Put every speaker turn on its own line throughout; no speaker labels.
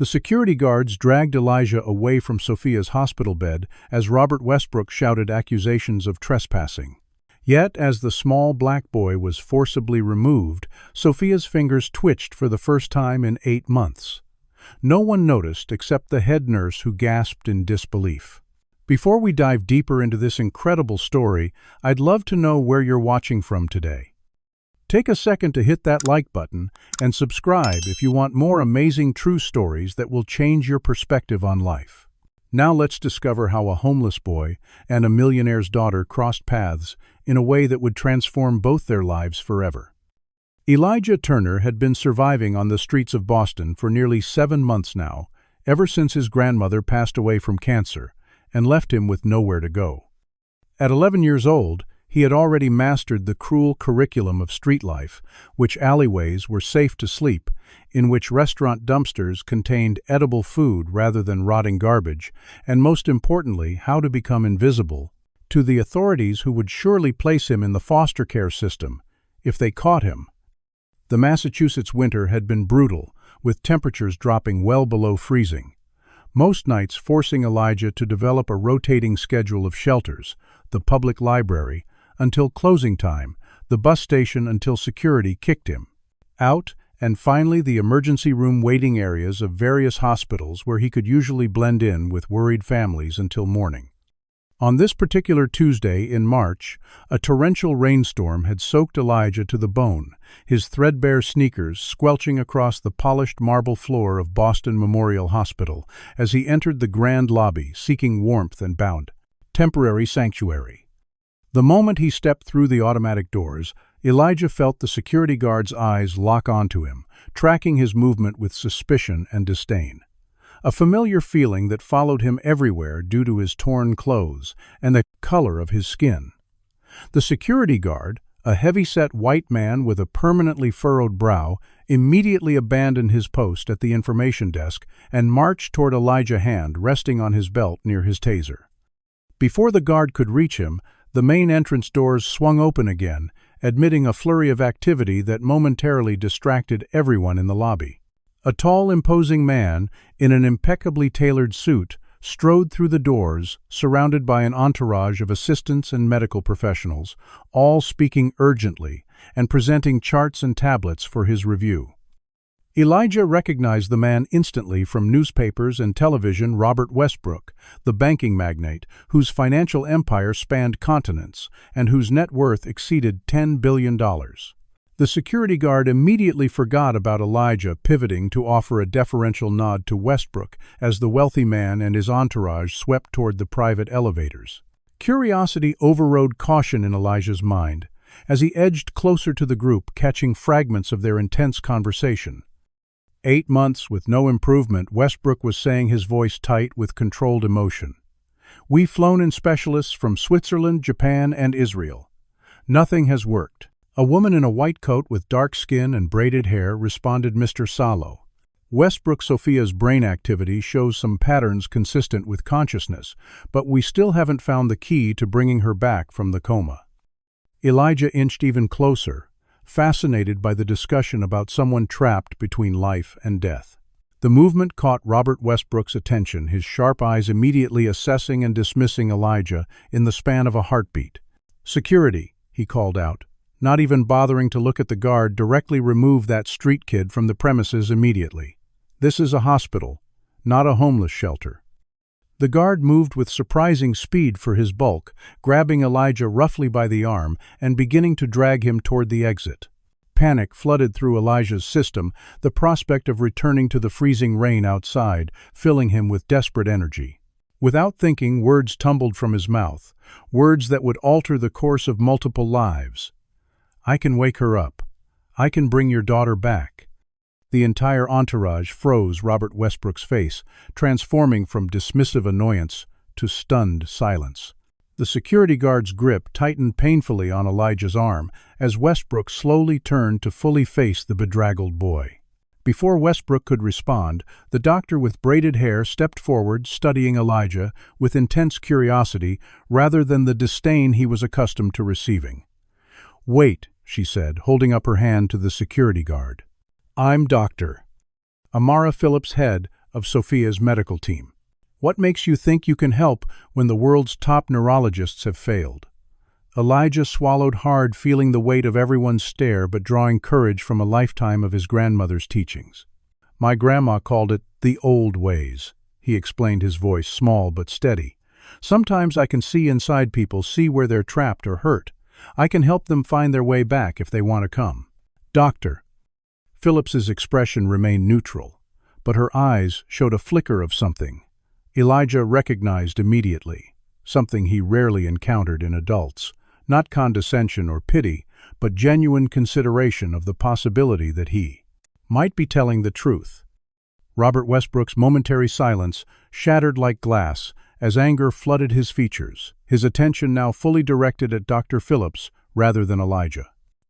The security guards dragged Elijah away from Sophia's hospital bed as Robert Westbrook shouted accusations of trespassing. Yet, as the small black boy was forcibly removed, Sophia's fingers twitched for the first time in 8 months. No one noticed except the head nurse, who gasped in disbelief. Before we dive deeper into this incredible story, I'd love to know where you're watching from today. Take a second to hit that like button and subscribe if you want more amazing true stories that will change your perspective on life. Now let's discover how a homeless boy and a millionaire's daughter crossed paths in a way that would transform both their lives forever. Elijah Turner had been surviving on the streets of Boston for nearly 7 months now, ever since his grandmother passed away from cancer and left him with nowhere to go. At 11 years old, he had already mastered the cruel curriculum of street life, which alleyways were safe to sleep, in which restaurant dumpsters contained edible food rather than rotting garbage, and most importantly, how to become invisible to the authorities who would surely place him in the foster care system if they caught him. The Massachusetts winter had been brutal, with temperatures dropping well below freezing, most nights forcing Elijah to develop a rotating schedule of shelters, the public library, until closing time, the bus station until security kicked him out, and finally the emergency room waiting areas of various hospitals where he could usually blend in with worried families until morning. On this particular Tuesday in March, a torrential rainstorm had soaked Elijah to the bone, his threadbare sneakers squelching across the polished marble floor of Boston Memorial Hospital as he entered the grand lobby seeking warmth and bound temporary sanctuary. The moment he stepped through the automatic doors, Elijah felt the security guard's eyes lock onto him, tracking his movement with suspicion and disdain. A familiar feeling that followed him everywhere due to his torn clothes and the color of his skin. The security guard, a heavy-set white man with a permanently furrowed brow, immediately abandoned his post at the information desk and marched toward Elijah's hand resting on his belt near his taser. Before the guard could reach him, the main entrance doors swung open again, admitting a flurry of activity that momentarily distracted everyone in the lobby. A tall, imposing man, in an impeccably tailored suit, strode through the doors, surrounded by an entourage of assistants and medical professionals, all speaking urgently and presenting charts and tablets for his review. Elijah recognized the man instantly from newspapers and television. Robert Westbrook, the banking magnate, whose financial empire spanned continents and whose net worth exceeded $10 billion. The security guard immediately forgot about Elijah, pivoting to offer a deferential nod to Westbrook as the wealthy man and his entourage swept toward the private elevators. Curiosity overrode caution in Elijah's mind as he edged closer to the group, catching fragments of their intense conversation. 8 months with no improvement, Westbrook was saying, his voice tight with controlled emotion. We've flown in specialists from Switzerland, Japan, and Israel. Nothing has worked. A woman in a white coat with dark skin and braided hair responded, Mr. Salo. Westbrook Sophia's brain activity shows some patterns consistent with consciousness, but we still haven't found the key to bringing her back from the coma. Elijah inched even closer, fascinated by the discussion about someone trapped between life and death. The movement caught Robert Westbrook's attention, his sharp eyes immediately assessing and dismissing Elijah in the span of a heartbeat. Security, he called out. Not even bothering to look at the guard, directly remove that street kid from the premises immediately. This is a hospital, not a homeless shelter. The guard moved with surprising speed for his bulk, grabbing Elijah roughly by the arm and beginning to drag him toward the exit. Panic flooded through Elijah's system, the prospect of returning to the freezing rain outside, filling him with desperate energy. Without thinking, words tumbled from his mouth, words that would alter the course of multiple lives. I can wake her up. I can bring your daughter back. The entire entourage froze Robert Westbrook's face, transforming from dismissive annoyance to stunned silence. The security guard's grip tightened painfully on Elijah's arm as Westbrook slowly turned to fully face the bedraggled boy. Before Westbrook could respond, the doctor with braided hair stepped forward, studying Elijah with intense curiosity rather than the disdain he was accustomed to receiving. "Wait," she said, holding up her hand to the security guard. "I'm Dr. Amara Phillips' head, of Sophia's medical team. What makes you think you can help when the world's top neurologists have failed? Elijah swallowed hard, feeling the weight of everyone's stare but drawing courage from a lifetime of his grandmother's teachings. My grandma called it the old ways, he explained, his voice small but steady. Sometimes I can see inside people, see where they're trapped or hurt. I can help them find their way back if they want to come. Doctor. Phillips's expression remained neutral, but her eyes showed a flicker of something. Elijah recognized immediately, something he rarely encountered in adults. Not condescension or pity, but genuine consideration of the possibility that he might be telling the truth. Robert Westbrook's momentary silence shattered like glass as anger flooded his features, his attention now fully directed at Dr. Phillips rather than Elijah.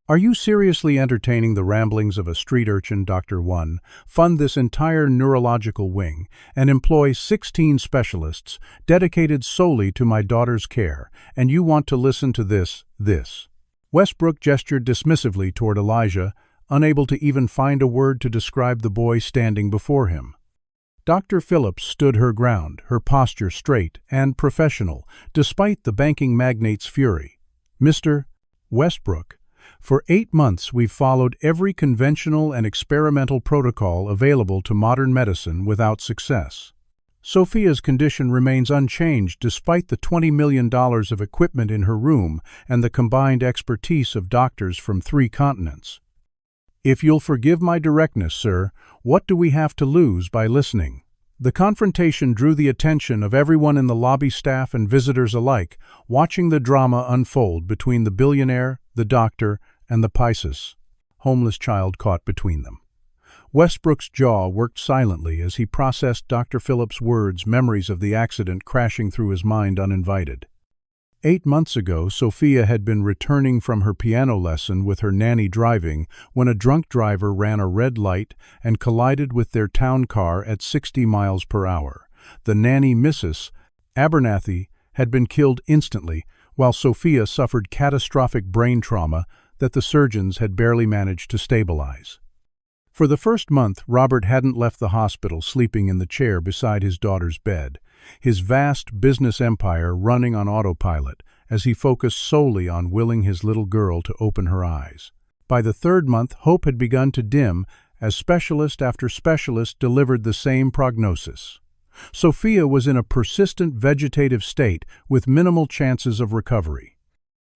Are you seriously entertaining the ramblings of a street urchin, Dr. 1? Fund this entire neurological wing and employ 16 specialists dedicated solely to my daughter's care, and you want to listen to this? Westbrook gestured dismissively toward Elijah, unable to even find a word to describe the boy standing before him. Dr. Phillips stood her ground, her posture straight and professional, despite the banking magnate's fury. Mr. Westbrook, for 8 months we've followed every conventional and experimental protocol available to modern medicine without success. Sophia's condition remains unchanged despite the $20 million of equipment in her room and the combined expertise of doctors from 3 continents. If you'll forgive my directness, sir, what do we have to lose by listening? The confrontation drew the attention of everyone in the lobby, staff and visitors alike, watching the drama unfold between the billionaire, the doctor, and the prejudice, homeless child caught between them. Westbrook's jaw worked silently as he processed Dr. Phillips' words, memories of the accident crashing through his mind uninvited. 8 months ago, Sophia had been returning from her piano lesson with her nanny driving when a drunk driver ran a red light and collided with their town car at 60 miles per hour. The nanny, Mrs. Abernathy, had been killed instantly, while Sophia suffered catastrophic brain trauma that the surgeons had barely managed to stabilize. For the first month, Robert hadn't left the hospital, sleeping in the chair beside his daughter's bed, his vast business empire running on autopilot as he focused solely on willing his little girl to open her eyes. By the 3rd month, hope had begun to dim as specialist after specialist delivered the same prognosis. Sophia was in a persistent vegetative state with minimal chances of recovery.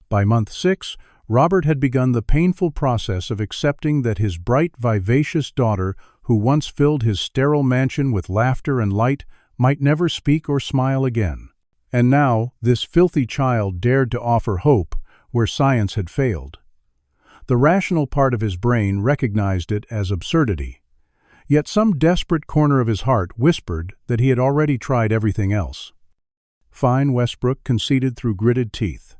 By month 6, Robert had begun the painful process of accepting that his bright, vivacious daughter, who once filled his sterile mansion with laughter and light, might never speak or smile again. And now, this filthy child dared to offer hope where science had failed. The rational part of his brain recognized it as absurdity. Yet some desperate corner of his heart whispered that he had already tried everything else. Fine, Westbrook conceded through gritted teeth.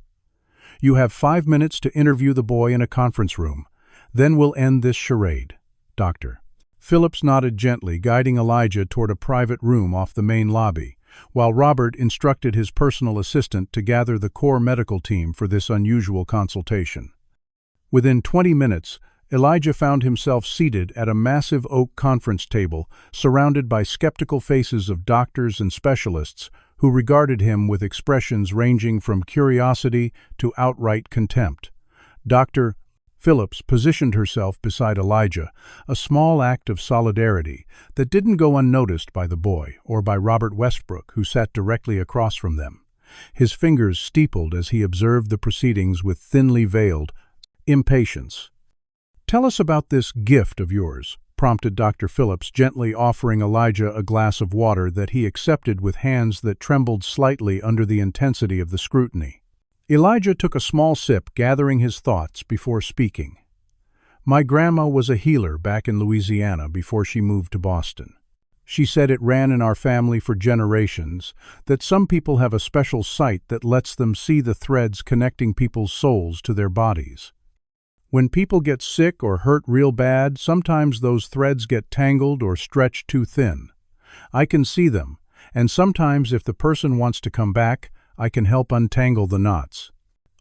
You have 5 minutes to interview the boy in a conference room. Then we'll end this charade, Doctor. Phillips nodded gently, guiding Elijah toward a private room off the main lobby, while Robert instructed his personal assistant to gather the core medical team for this unusual consultation. Within 20 minutes, Elijah found himself seated at a massive oak conference table, surrounded by skeptical faces of doctors and specialists who regarded him with expressions ranging from curiosity to outright contempt. Dr. Phillips positioned herself beside Elijah, a small act of solidarity that didn't go unnoticed by the boy or by Robert Westbrook, who sat directly across from them. His fingers steepled as he observed the proceedings with thinly veiled impatience. "Tell us about this gift of yours," prompted Dr. Phillips, gently offering Elijah a glass of water that he accepted with hands that trembled slightly under the intensity of the scrutiny. Elijah took a small sip, gathering his thoughts before speaking. "My grandma was a healer back in Louisiana before she moved to Boston. She said it ran in our family for generations, that some people have a special sight that lets them see the threads connecting people's souls to their bodies. When people get sick or hurt real bad, sometimes those threads get tangled or stretched too thin. I can see them, and sometimes if the person wants to come back, I can help untangle the knots."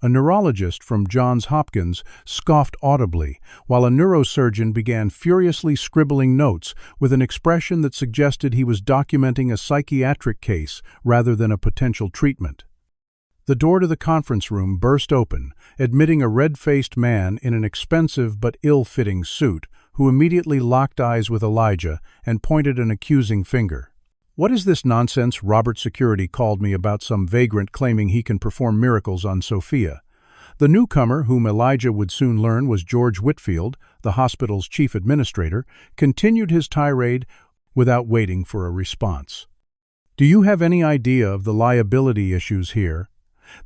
A neurologist from Johns Hopkins scoffed audibly, while a neurosurgeon began furiously scribbling notes with an expression that suggested he was documenting a psychiatric case rather than a potential treatment. The door to the conference room burst open, admitting a red-faced man in an expensive but ill-fitting suit, who immediately locked eyes with Elijah and pointed an accusing finger. "What is this nonsense Robert Security called me about some vagrant claiming he can perform miracles on Sophia?" The newcomer, whom Elijah would soon learn was George Whitfield, the hospital's chief administrator, continued his tirade without waiting for a response. "Do you have any idea of the liability issues here?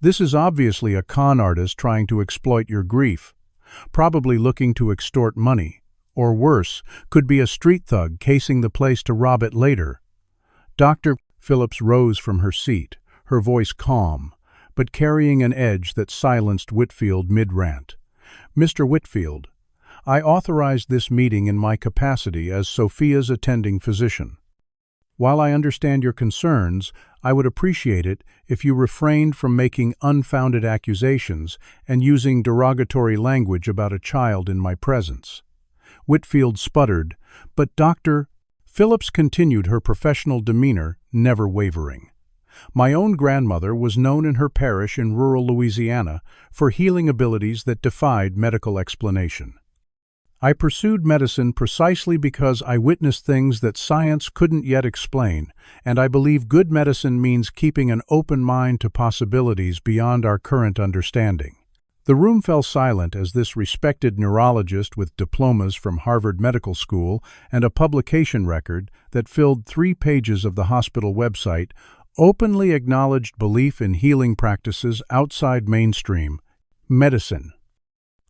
This is obviously a con artist trying to exploit your grief, probably looking to extort money, or worse, could be a street thug casing the place to rob it later." Dr. Phillips rose from her seat, her voice calm, but carrying an edge that silenced Whitfield mid-rant. "Mr. Whitfield, I authorized this meeting in my capacity as Sophia's attending physician. While I understand your concerns, I would appreciate it if you refrained from making unfounded accusations and using derogatory language about a child in my presence." Whitfield sputtered, but Dr. Phillips continued, her professional demeanor never wavering. "My own grandmother was known in her parish in rural Louisiana for healing abilities that defied medical explanation. I pursued medicine precisely because I witnessed things that science couldn't yet explain, and I believe good medicine means keeping an open mind to possibilities beyond our current understanding." The room fell silent as this respected neurologist with diplomas from Harvard Medical School and a publication record that filled 3 pages of the hospital website openly acknowledged belief in healing practices outside mainstream medicine.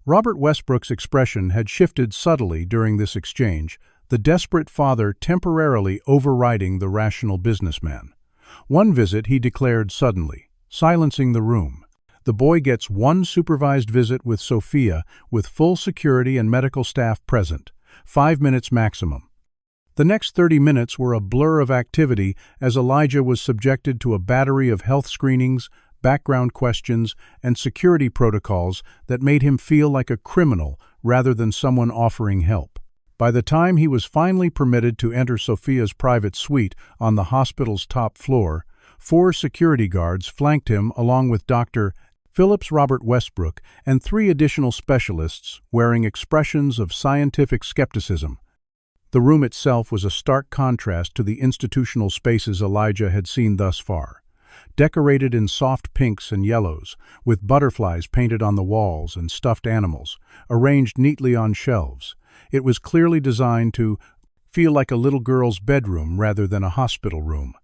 Robert Westbrook's expression had shifted subtly during this exchange, the desperate father temporarily overriding the rational businessman. One visit he declared suddenly, silencing the room. "The boy gets 1 supervised visit with Sophia, with full security and medical staff present, 5 minutes maximum." The next 30 minutes were a blur of activity as Elijah was subjected to a battery of health screenings, background questions, and security protocols that made him feel like a criminal rather than someone offering help. By the time he was finally permitted to enter Sophia's private suite on the hospital's top floor, 4 security guards flanked him along with Dr. Phillips, Robert Westbrook, and 3 additional specialists wearing expressions of scientific skepticism. The room itself was a stark contrast to the institutional spaces Elijah had seen thus far. Decorated in soft pinks and yellows, with butterflies painted on the walls and stuffed animals, arranged neatly on shelves, it was clearly designed to feel like a little girl's bedroom rather than a hospital room.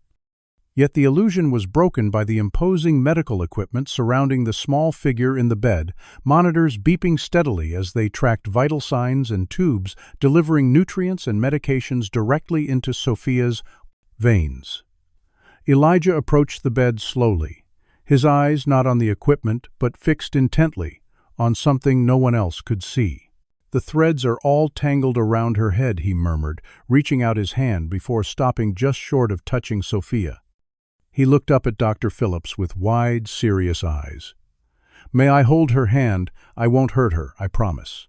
Yet the illusion was broken by the imposing medical equipment surrounding the small figure in the bed, monitors beeping steadily as they tracked vital signs and tubes delivering nutrients and medications directly into Sophia's veins. Elijah approached the bed slowly, his eyes not on the equipment but fixed intently on something no one else could see. "The threads are all tangled around her head," he murmured, reaching out his hand before stopping just short of touching Sophia. He looked up at Dr. Phillips with wide, serious eyes. "May I hold her hand? I won't hurt her, I promise."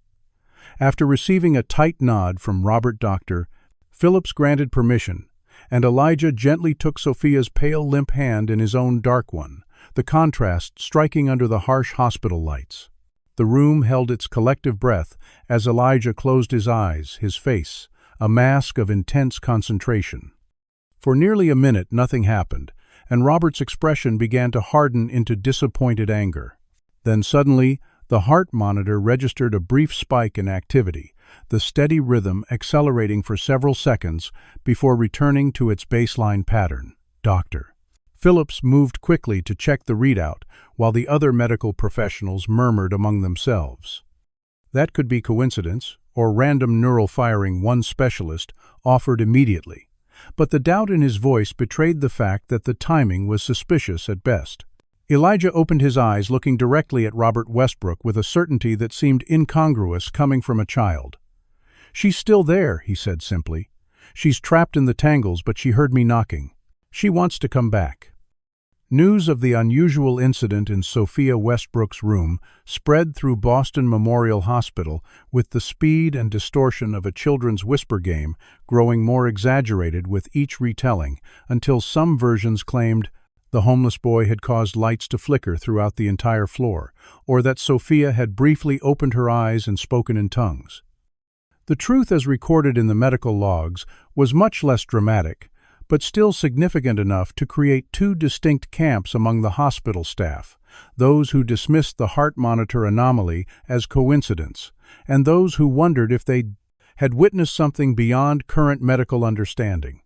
After receiving a tight nod from Robert Dr. Phillips granted permission, and Elijah gently took Sophia's pale, limp hand in his own dark one, the contrast striking under the harsh hospital lights. The room held its collective breath as Elijah closed his eyes, his face, a mask of intense concentration. For nearly a minute nothing happened, and Robert's expression began to harden into disappointed anger. Then suddenly, the heart monitor registered a brief spike in activity, the steady rhythm accelerating for several seconds before returning to its baseline pattern. Dr. Phillips moved quickly to check the readout, while the other medical professionals murmured among themselves. That could be coincidence, or random neural firing, one specialist offered immediately. But the doubt in his voice betrayed the fact that the timing was suspicious at best. Elijah opened his eyes, looking directly at Robert Westbrook with a certainty that seemed incongruous coming from a child. "She's still there," he said simply. "She's trapped in the tangles, but she heard me knocking. She wants to come back." News of the unusual incident in Sophia Westbrook's room spread through Boston Memorial Hospital with the speed and distortion of a children's whisper game growing more exaggerated with each retelling until some versions claimed the homeless boy had caused lights to flicker throughout the entire floor, or that Sophia had briefly opened her eyes and spoken in tongues. The truth as recorded in the medical logs was much less dramatic, but still significant enough to create two distinct camps among the hospital staff, those who dismissed the heart monitor anomaly as coincidence, and those who wondered if they had witnessed something beyond current medical understanding.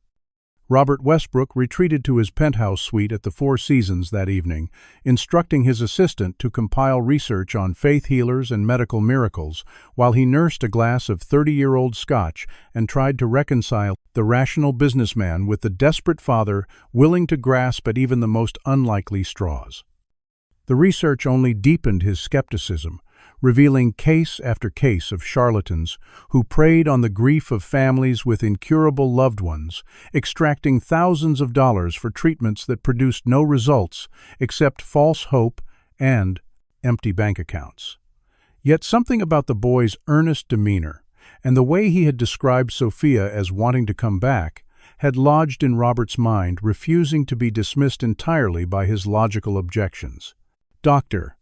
Robert Westbrook retreated to his penthouse suite at the Four Seasons that evening, instructing his assistant to compile research on faith healers and medical miracles, while he nursed a glass of 30-year-old scotch and tried to reconcile the rational businessman with the desperate father willing to grasp at even the most unlikely straws. The research only deepened his skepticism, revealing case after case of charlatans who preyed on the grief of families with incurable loved ones, extracting thousands of dollars for treatments that produced no results except false hope and empty bank accounts. Yet something about the boy's earnest demeanor and the way he had described Sophia as wanting to come back had lodged in Robert's mind, refusing to be dismissed entirely by his logical objections. Doctor.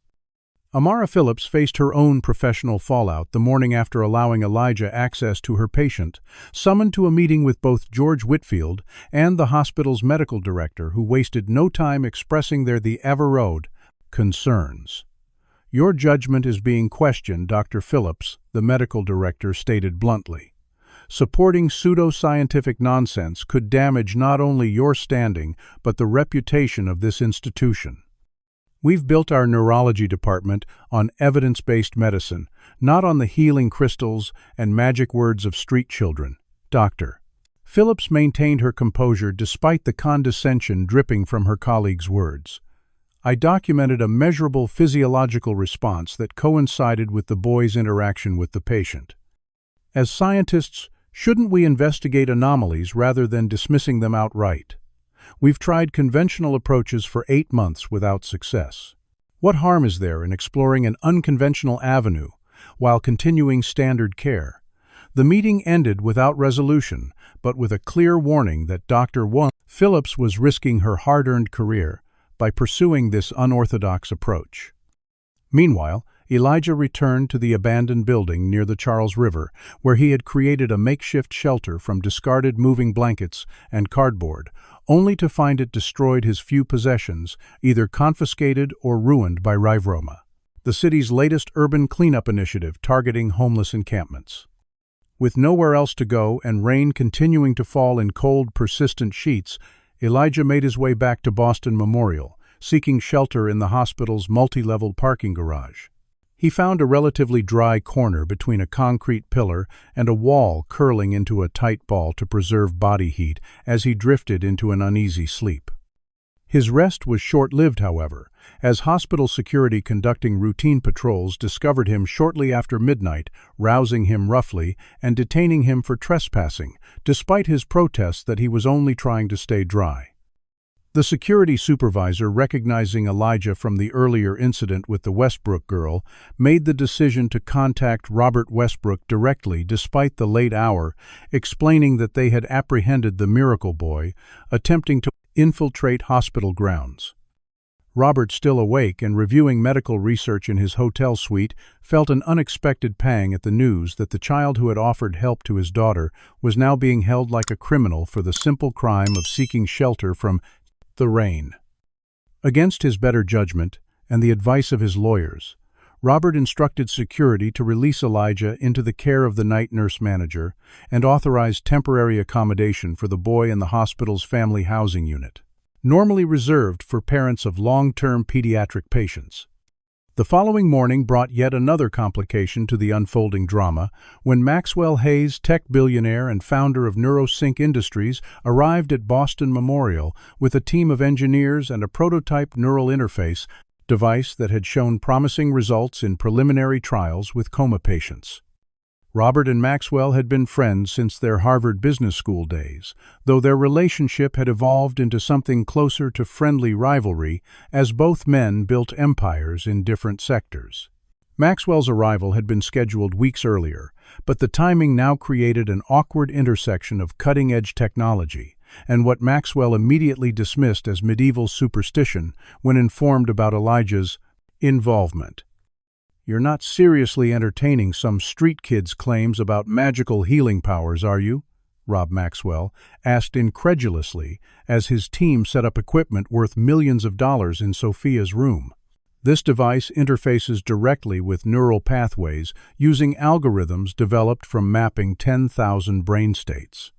Amara Phillips faced her own professional fallout the morning after allowing Elijah access to her patient, summoned to a meeting with both George Whitfield and the hospital's medical director, who wasted no time expressing their averroed concerns. "Your judgment is being questioned, Dr. Phillips," the medical director stated bluntly. "Supporting pseudo-scientific nonsense could damage not only your standing but the reputation of this institution. We've built our neurology department on evidence-based medicine, not on the healing crystals and magic words of street children, Doctor." Phillips maintained her composure despite the condescension dripping from her colleague's words. "I documented a measurable physiological response that coincided with the boy's interaction with the patient. As scientists, shouldn't we investigate anomalies rather than dismissing them outright? We've tried conventional approaches for 8 months without success. What harm is there in exploring an unconventional avenue while continuing standard care?" The meeting ended without resolution, but with a clear warning that Dr. Phillips was risking her hard-earned career by pursuing this unorthodox approach. Meanwhile, Elijah returned to the abandoned building near the Charles River, where he had created a makeshift shelter from discarded moving blankets and cardboard, only to find it destroyed his few possessions, either confiscated or ruined by Rivroma, the city's latest urban cleanup initiative targeting homeless encampments. With nowhere else to go and rain continuing to fall in cold, persistent sheets, Elijah made his way back to Boston Memorial, seeking shelter in the hospital's multi-level parking garage. He found a relatively dry corner between a concrete pillar and a wall curling into a tight ball to preserve body heat as he drifted into an uneasy sleep. His rest was short-lived, however, as hospital security conducting routine patrols discovered him shortly after midnight, rousing him roughly and detaining him for trespassing, despite his protests that he was only trying to stay dry. The security supervisor, recognizing Elijah from the earlier incident with the Westbrook girl, made the decision to contact Robert Westbrook directly despite the late hour, explaining that they had apprehended the miracle boy, attempting to infiltrate hospital grounds. Robert, still awake and reviewing medical research in his hotel suite, felt an unexpected pang at the news that the child who had offered help to his daughter was now being held like a criminal for the simple crime of seeking shelter from the rain. Against his better judgment and the advice of his lawyers, Robert instructed security to release Elijah into the care of the night nurse manager and authorized temporary accommodation for the boy in the hospital's family housing unit, normally reserved for parents of long-term pediatric patients. The following morning brought yet another complication to the unfolding drama when Maxwell Hayes, tech billionaire and founder of NeuroSync Industries, arrived at Boston Memorial with a team of engineers and a prototype neural interface device that had shown promising results in preliminary trials with coma patients. Robert and Maxwell had been friends since their Harvard Business School days, though their relationship had evolved into something closer to friendly rivalry as both men built empires in different sectors. Maxwell's arrival had been scheduled weeks earlier, but the timing now created an awkward intersection of cutting-edge technology and what Maxwell immediately dismissed as medieval superstition when informed about Elijah's involvement. "You're not seriously entertaining some street kid's claims about magical healing powers, are you?" Rob Maxwell asked incredulously as his team set up equipment worth millions of dollars in Sophia's room. This device interfaces directly with neural pathways using algorithms developed from mapping 10,000 brain states.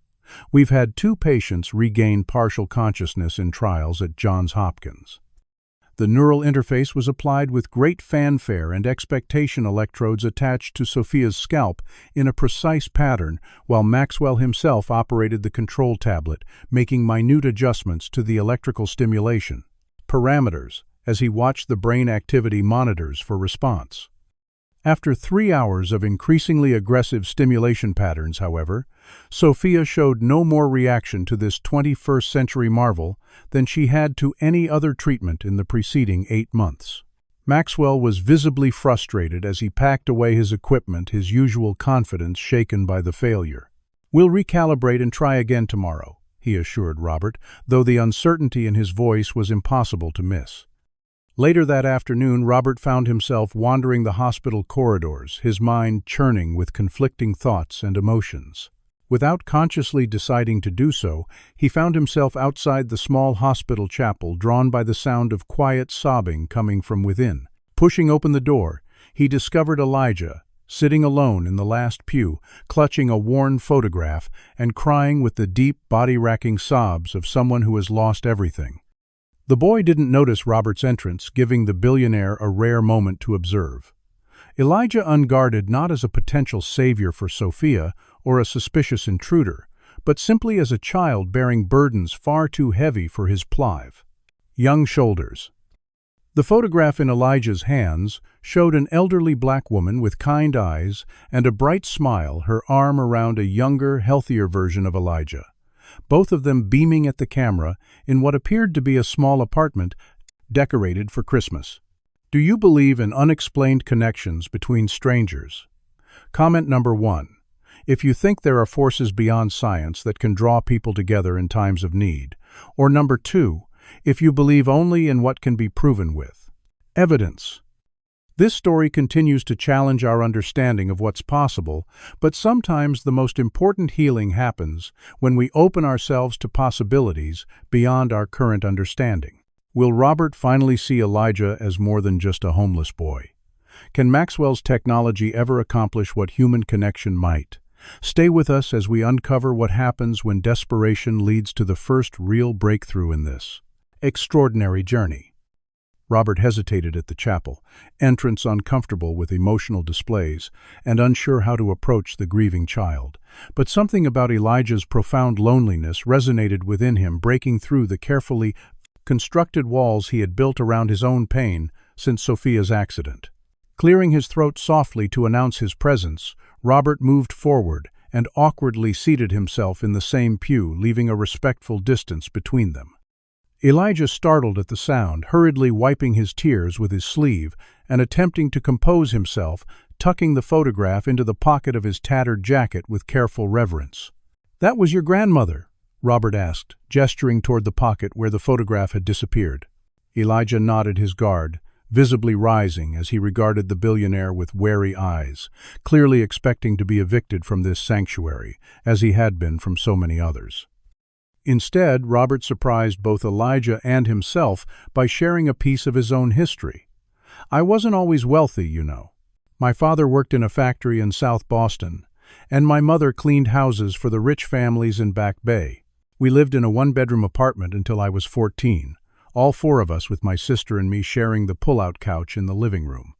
We've had 2 patients regain partial consciousness in trials at Johns Hopkins. The neural interface was applied with great fanfare and expectation electrodes attached to Sophia's scalp in a precise pattern, while Maxwell himself operated the control tablet, making minute adjustments to the electrical stimulation parameters as he watched the brain activity monitors for response. After 3 hours of increasingly aggressive stimulation patterns, however, Sophia showed no more reaction to this 21st-century marvel than she had to any other treatment in the preceding 8 months. Maxwell was visibly frustrated as he packed away his equipment, his usual confidence shaken by the failure. "We'll recalibrate and try again tomorrow," he assured Robert, though the uncertainty in his voice was impossible to miss. Later that afternoon, Robert found himself wandering the hospital corridors, his mind churning with conflicting thoughts and emotions. Without consciously deciding to do so, he found himself outside the small hospital chapel, drawn by the sound of quiet sobbing coming from within. Pushing open the door, he discovered Elijah, sitting alone in the last pew, clutching a worn photograph and crying with the deep, body-racking sobs of someone who has lost everything. The boy didn't notice Robert's entrance, giving the billionaire a rare moment to observe. Elijah unguarded not as a potential savior for Sophia or a suspicious intruder, but simply as a child bearing burdens far too heavy for his plive. Young shoulders. The photograph in Elijah's hands showed an elderly black woman with kind eyes and a bright smile, her arm around a younger, healthier version of Elijah, both of them beaming at the camera in what appeared to be a small apartment decorated for Christmas. Do you believe in unexplained connections between strangers? Comment number 1. If you think there are forces beyond science that can draw people together in times of need. Or number 2, if you believe only in what can be proven with evidence. This story continues to challenge our understanding of what's possible, but sometimes the most important healing happens when we open ourselves to possibilities beyond our current understanding. Will Robert finally see Elijah as more than just a homeless boy? Can Maxwell's technology ever accomplish what human connection might? Stay with us as we uncover what happens when desperation leads to the first real breakthrough in this extraordinary journey. Robert hesitated at the chapel, entrance uncomfortable with emotional displays and unsure how to approach the grieving child. But something about Elijah's profound loneliness resonated within him, breaking through the carefully constructed walls he had built around his own pain since Sophia's accident. Clearing his throat softly to announce his presence, Robert moved forward and awkwardly seated himself in the same pew, leaving a respectful distance between them. Elijah, startled at the sound, hurriedly wiping his tears with his sleeve and attempting to compose himself, tucking the photograph into the pocket of his tattered jacket with careful reverence. "That was your grandmother?" Robert asked, gesturing toward the pocket where the photograph had disappeared. Elijah nodded, his guard visibly rising as he regarded the billionaire with wary eyes, clearly expecting to be evicted from this sanctuary, as he had been from so many others. Instead, Robert surprised both Elijah and himself by sharing a piece of his own history. "I wasn't always wealthy, you know. My father worked in a factory in South Boston, and my mother cleaned houses for the rich families in Back Bay. We lived in a one-bedroom apartment until I was 14, all 4 of us with my sister and me sharing the pull-out couch in the living room."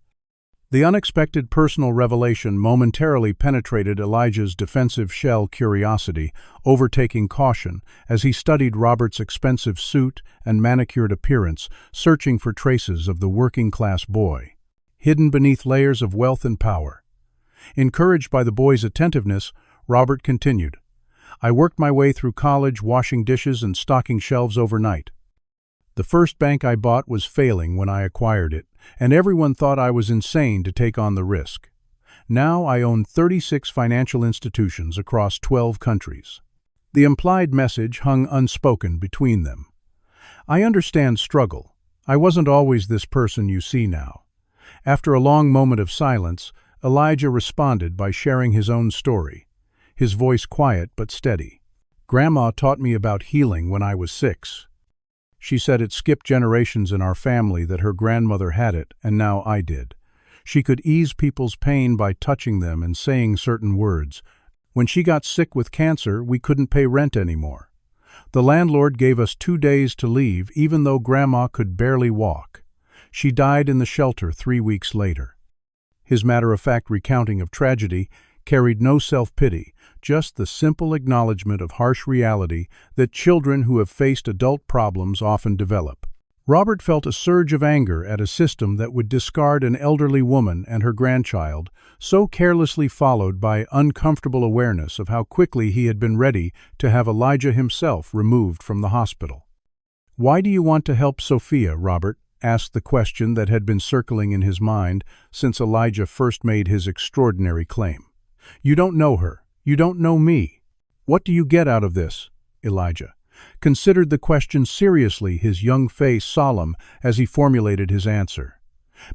The unexpected personal revelation momentarily penetrated Elijah's defensive shell curiosity, overtaking caution as he studied Robert's expensive suit and manicured appearance, searching for traces of the working-class boy, hidden beneath layers of wealth and power. Encouraged by the boy's attentiveness, Robert continued. I worked my way through college, washing dishes and stocking shelves overnight. The first bank I bought was failing when I acquired it, and everyone thought I was insane to take on the risk. Now I own 36 financial institutions across 12 countries. The implied message hung unspoken between them. I understand struggle. I wasn't always this person you see now. After a long moment of silence, Elijah responded by sharing his own story, his voice quiet but steady. Grandma taught me about healing when I was 6. She said it skipped generations in our family that her grandmother had it, and now I did. She could ease people's pain by touching them and saying certain words. When she got sick with cancer, we couldn't pay rent anymore. The landlord gave us 2 days to leave, even though Grandma could barely walk. She died in the shelter 3 weeks later. His matter-of-fact recounting of tragedy carried no self-pity, just the simple acknowledgement of harsh reality that children who have faced adult problems often develop. Robert felt a surge of anger at a system that would discard an elderly woman and her grandchild, so carelessly, followed by uncomfortable awareness of how quickly he had been ready to have Elijah himself removed from the hospital. "Why do you want to help Sophia, Robert?" asked the question that had been circling in his mind since Elijah first made his extraordinary claim. "You don't know her. You don't know me. What do you get out of this?" Elijah considered the question seriously, his young face solemn as he formulated his answer.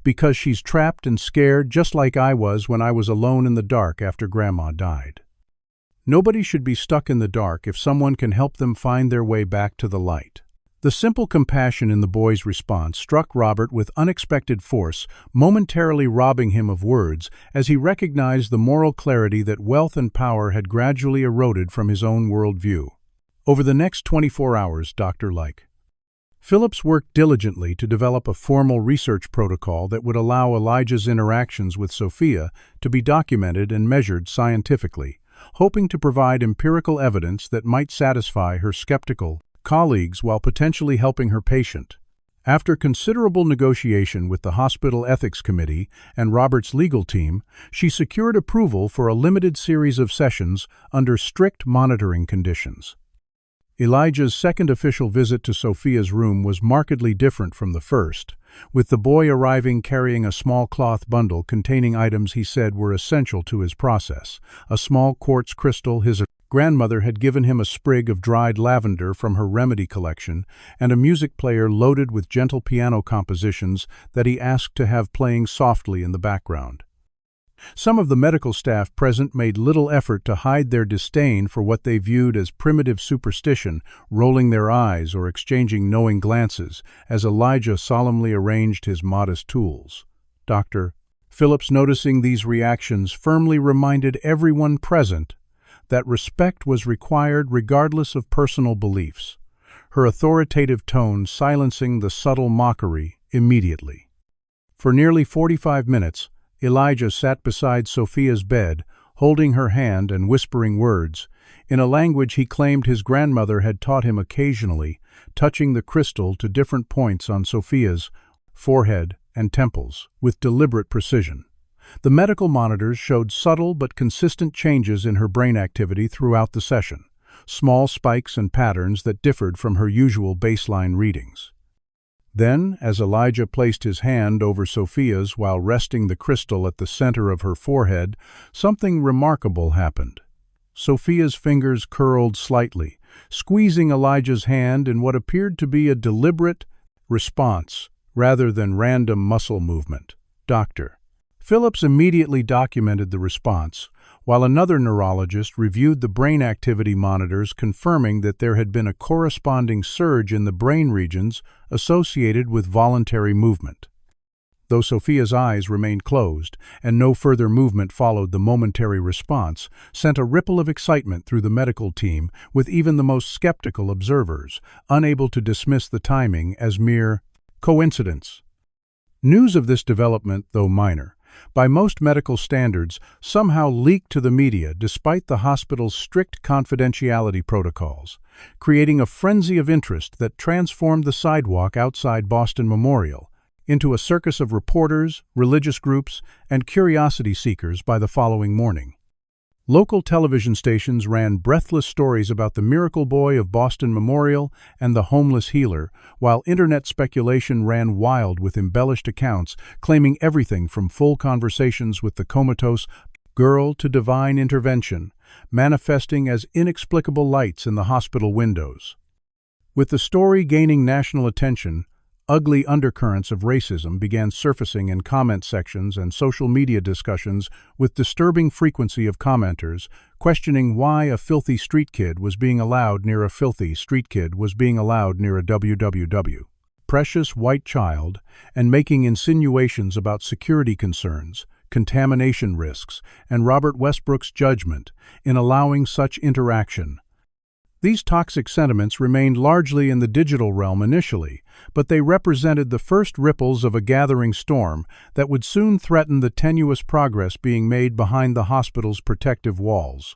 "Because she's trapped and scared just like I was when I was alone in the dark after Grandma died. Nobody should be stuck in the dark if someone can help them find their way back to the light." The simple compassion in the boy's response struck Robert with unexpected force, momentarily robbing him of words as he recognized the moral clarity that wealth and power had gradually eroded from his own worldview. Over the next 24 hours, Dr. Phillips worked diligently to develop a formal research protocol that would allow Elijah's interactions with Sophia to be documented and measured scientifically, hoping to provide empirical evidence that might satisfy her skeptical colleagues while potentially helping her patient. After considerable negotiation with the hospital ethics committee and Robert's legal team, she secured approval for a limited series of sessions under strict monitoring conditions. Elijah's second official visit to Sophia's room was markedly different from the first, with the boy arriving carrying a small cloth bundle containing items he said were essential to his process: a small quartz crystal his grandmother had given him, a sprig of dried lavender from her remedy collection, and a music player loaded with gentle piano compositions that he asked to have playing softly in the background. Some of the medical staff present made little effort to hide their disdain for what they viewed as primitive superstition, rolling their eyes or exchanging knowing glances as Elijah solemnly arranged his modest tools. Dr. Phillips, noticing these reactions, firmly reminded everyone present that respect was required regardless of personal beliefs, her authoritative tone silencing the subtle mockery immediately. For nearly 45 minutes, Elijah sat beside Sophia's bed, holding her hand and whispering words, in a language he claimed his grandmother had taught him occasionally, touching the crystal to different points on Sophia's forehead and temples with deliberate precision. The medical monitors showed subtle but consistent changes in her brain activity throughout the session, small spikes and patterns that differed from her usual baseline readings. Then, as Elijah placed his hand over Sophia's while resting the crystal at the center of her forehead, something remarkable happened. Sophia's fingers curled slightly, squeezing Elijah's hand in what appeared to be a deliberate response rather than random muscle movement. Dr. Phillips immediately documented the response, while another neurologist reviewed the brain activity monitors, confirming that there had been a corresponding surge in the brain regions associated with voluntary movement. Though Sophia's eyes remained closed and no further movement followed, the momentary response sent a ripple of excitement through the medical team, with even the most skeptical observers unable to dismiss the timing as mere coincidence. News of this development, though minor, by most medical standards, somehow leaked to the media despite the hospital's strict confidentiality protocols, creating a frenzy of interest that transformed the sidewalk outside Boston Memorial into a circus of reporters, religious groups, and curiosity seekers by the following morning. Local television stations ran breathless stories about the miracle boy of Boston Memorial and the homeless healer, while internet speculation ran wild with embellished accounts claiming everything from full conversations with the comatose girl to divine intervention, manifesting as inexplicable lights in the hospital windows. With the story gaining national attention, ugly undercurrents of racism began surfacing in comment sections and social media discussions with disturbing frequency of commenters questioning why a filthy street kid was being allowed near a filthy street kid was being allowed near a WWW. Precious white child, and making insinuations about security concerns, contamination risks, and Robert Westbrook's judgment in allowing such interaction. These toxic sentiments remained largely in the digital realm initially, but they represented the first ripples of a gathering storm that would soon threaten the tenuous progress being made behind the hospital's protective walls.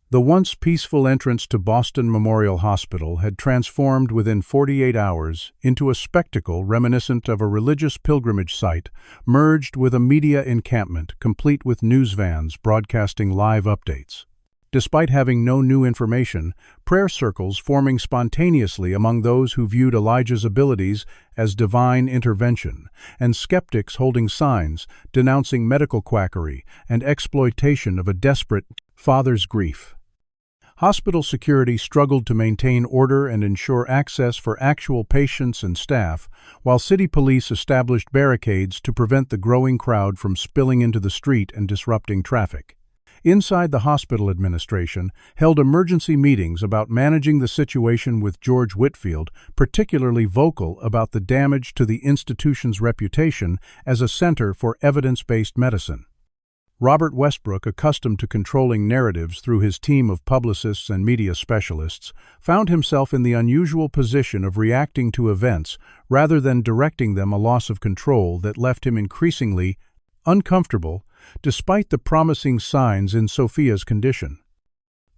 The once peaceful entrance to Boston Memorial Hospital had transformed within 48 hours into a spectacle reminiscent of a religious pilgrimage site, merged with a media encampment complete with news vans broadcasting live updates. Despite having no new information, prayer circles forming spontaneously among those who viewed Elijah's abilities as divine intervention, and skeptics holding signs denouncing medical quackery and exploitation of a desperate father's grief. Hospital security struggled to maintain order and ensure access for actual patients and staff, while city police established barricades to prevent the growing crowd from spilling into the street and disrupting traffic. Inside the hospital administration held emergency meetings about managing the situation, with George Whitfield particularly vocal about the damage to the institution's reputation as a center for evidence-based medicine. Robert Westbrook, accustomed to controlling narratives through his team of publicists and media specialists, found himself in the unusual position of reacting to events rather than directing them, a loss of control that left him increasingly uncomfortable despite the promising signs in Sophia's condition.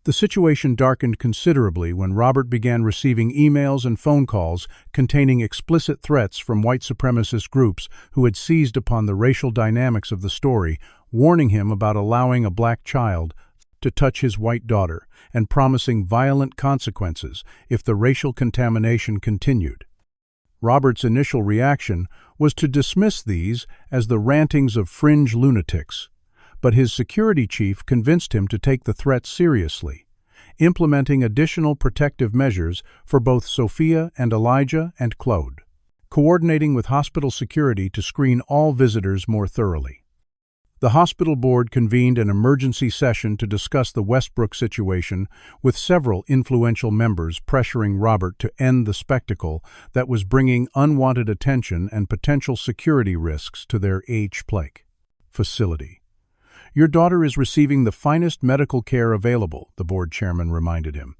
The situation darkened considerably when Robert began receiving emails and phone calls containing explicit threats from white supremacist groups who had seized upon the racial dynamics of the story, warning him about allowing a black child to touch his white daughter and promising violent consequences if the racial contamination continued. Robert's initial reaction was to dismiss these as the rantings of fringe lunatics, but his security chief convinced him to take the threats seriously, implementing additional protective measures for both Sophia and Elijah and Claude, coordinating with hospital security to screen all visitors more thoroughly. The hospital board convened an emergency session to discuss the Westbrook situation, with several influential members pressuring Robert to end the spectacle that was bringing unwanted attention and potential security risks to their H-Plague facility. "Your daughter is receiving the finest medical care available," the board chairman reminded him.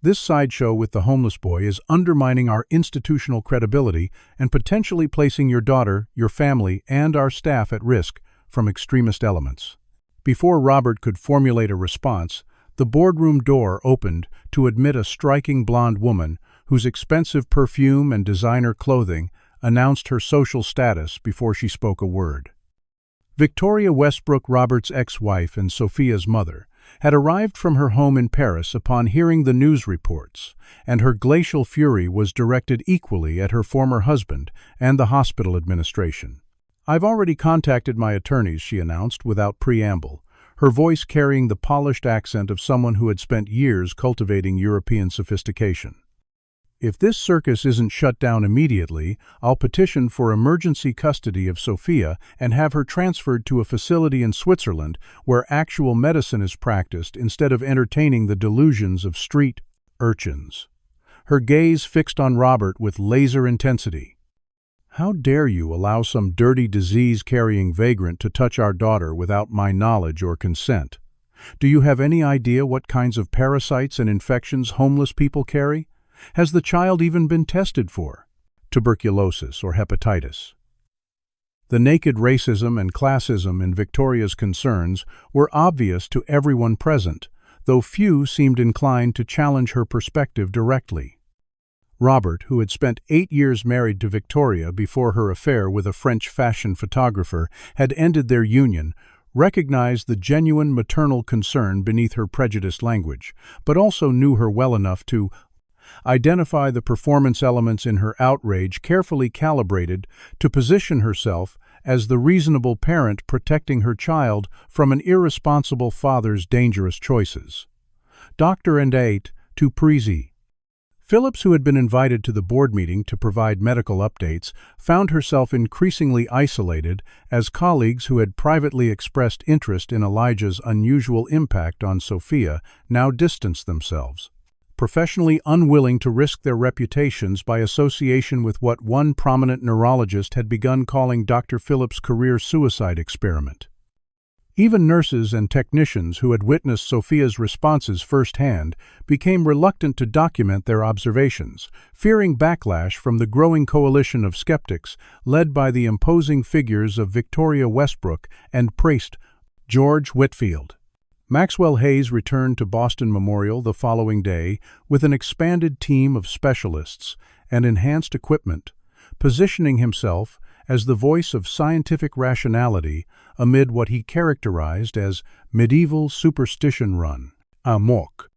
"This sideshow with the homeless boy is undermining our institutional credibility and potentially placing your daughter, your family, and our staff at risk from extremist elements." Before Robert could formulate a response, the boardroom door opened to admit a striking blonde woman whose expensive perfume and designer clothing announced her social status before she spoke a word. Victoria Westbrook, Robert's ex-wife and Sophia's mother, had arrived from her home in Paris upon hearing the news reports, and her glacial fury was directed equally at her former husband and the hospital administration. "I've already contacted my attorneys," she announced without preamble, her voice carrying the polished accent of someone who had spent years cultivating European sophistication. "If this circus isn't shut down immediately, I'll petition for emergency custody of Sophia and have her transferred to a facility in Switzerland where actual medicine is practiced instead of entertaining the delusions of street urchins." Her gaze fixed on Robert with laser intensity. "How dare you allow some dirty disease-carrying vagrant to touch our daughter without my knowledge or consent? Do you have any idea what kinds of parasites and infections homeless people carry? Has the child even been tested for tuberculosis or hepatitis?" The naked racism and classism in Victoria's concerns were obvious to everyone present, though few seemed inclined to challenge her perspective directly. Robert, who had spent 8 years married to Victoria before her affair with a French fashion photographer had ended their union, recognized the genuine maternal concern beneath her prejudiced language, but also knew her well enough to identify the performance elements in her outrage carefully calibrated to position herself as the reasonable parent protecting her child from an irresponsible father's dangerous choices. Dr. and 8 to Prezi. Phillips, who had been invited to the board meeting to provide medical updates, found herself increasingly isolated as colleagues who had privately expressed interest in Elijah's unusual impact on Sophia now distanced themselves, professionally unwilling to risk their reputations by association with what one prominent neurologist had begun calling Dr. Phillips' career suicide experiment. Even nurses and technicians who had witnessed Sophia's responses firsthand became reluctant to document their observations, fearing backlash from the growing coalition of skeptics led by the imposing figures of Victoria Westbrook and priest George Whitfield. Maxwell Hayes returned to Boston Memorial the following day with an expanded team of specialists and enhanced equipment, positioning himself as the voice of scientific rationality amid what he characterized as medieval superstition run amok.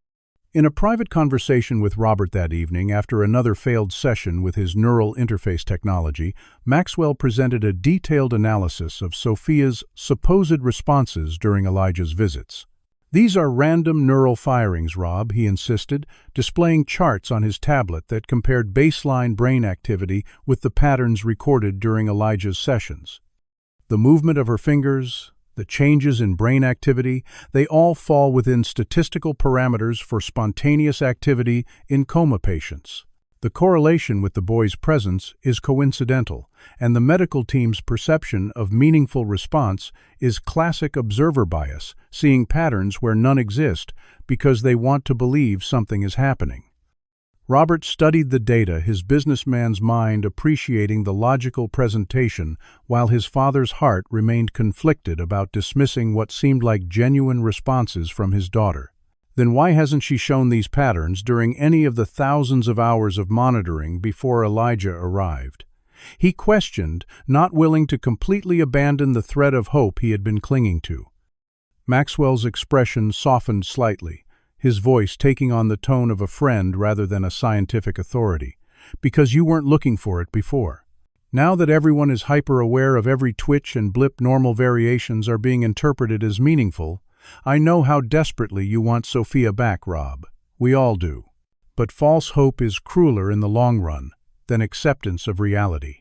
In a private conversation with Robert that evening after another failed session with his neural interface technology, Maxwell presented a detailed analysis of Sophia's supposed responses during Elijah's visits. "These are random neural firings, Rob," he insisted, displaying charts on his tablet that compared baseline brain activity with the patterns recorded during Elijah's sessions. The movement of her fingers, the changes in brain activity, they all fall within statistical parameters for spontaneous activity in coma patients. The correlation with the boy's presence is coincidental, and the medical team's perception of meaningful response is classic observer bias, seeing patterns where none exist because they want to believe something is happening. Robert studied the data, his businessman's mind appreciating the logical presentation, while his father's heart remained conflicted about dismissing what seemed like genuine responses from his daughter. Then why hasn't she shown these patterns during any of the thousands of hours of monitoring before Elijah arrived? He questioned, not willing to completely abandon the thread of hope he had been clinging to. Maxwell's expression softened slightly, his voice taking on the tone of a friend rather than a scientific authority. "Because you weren't looking for it before. Now that everyone is hyper-aware of every twitch and blip, normal variations are being interpreted as meaningful. I know how desperately you want Sophia back, Rob. We all do. But false hope is crueler in the long run than acceptance of reality."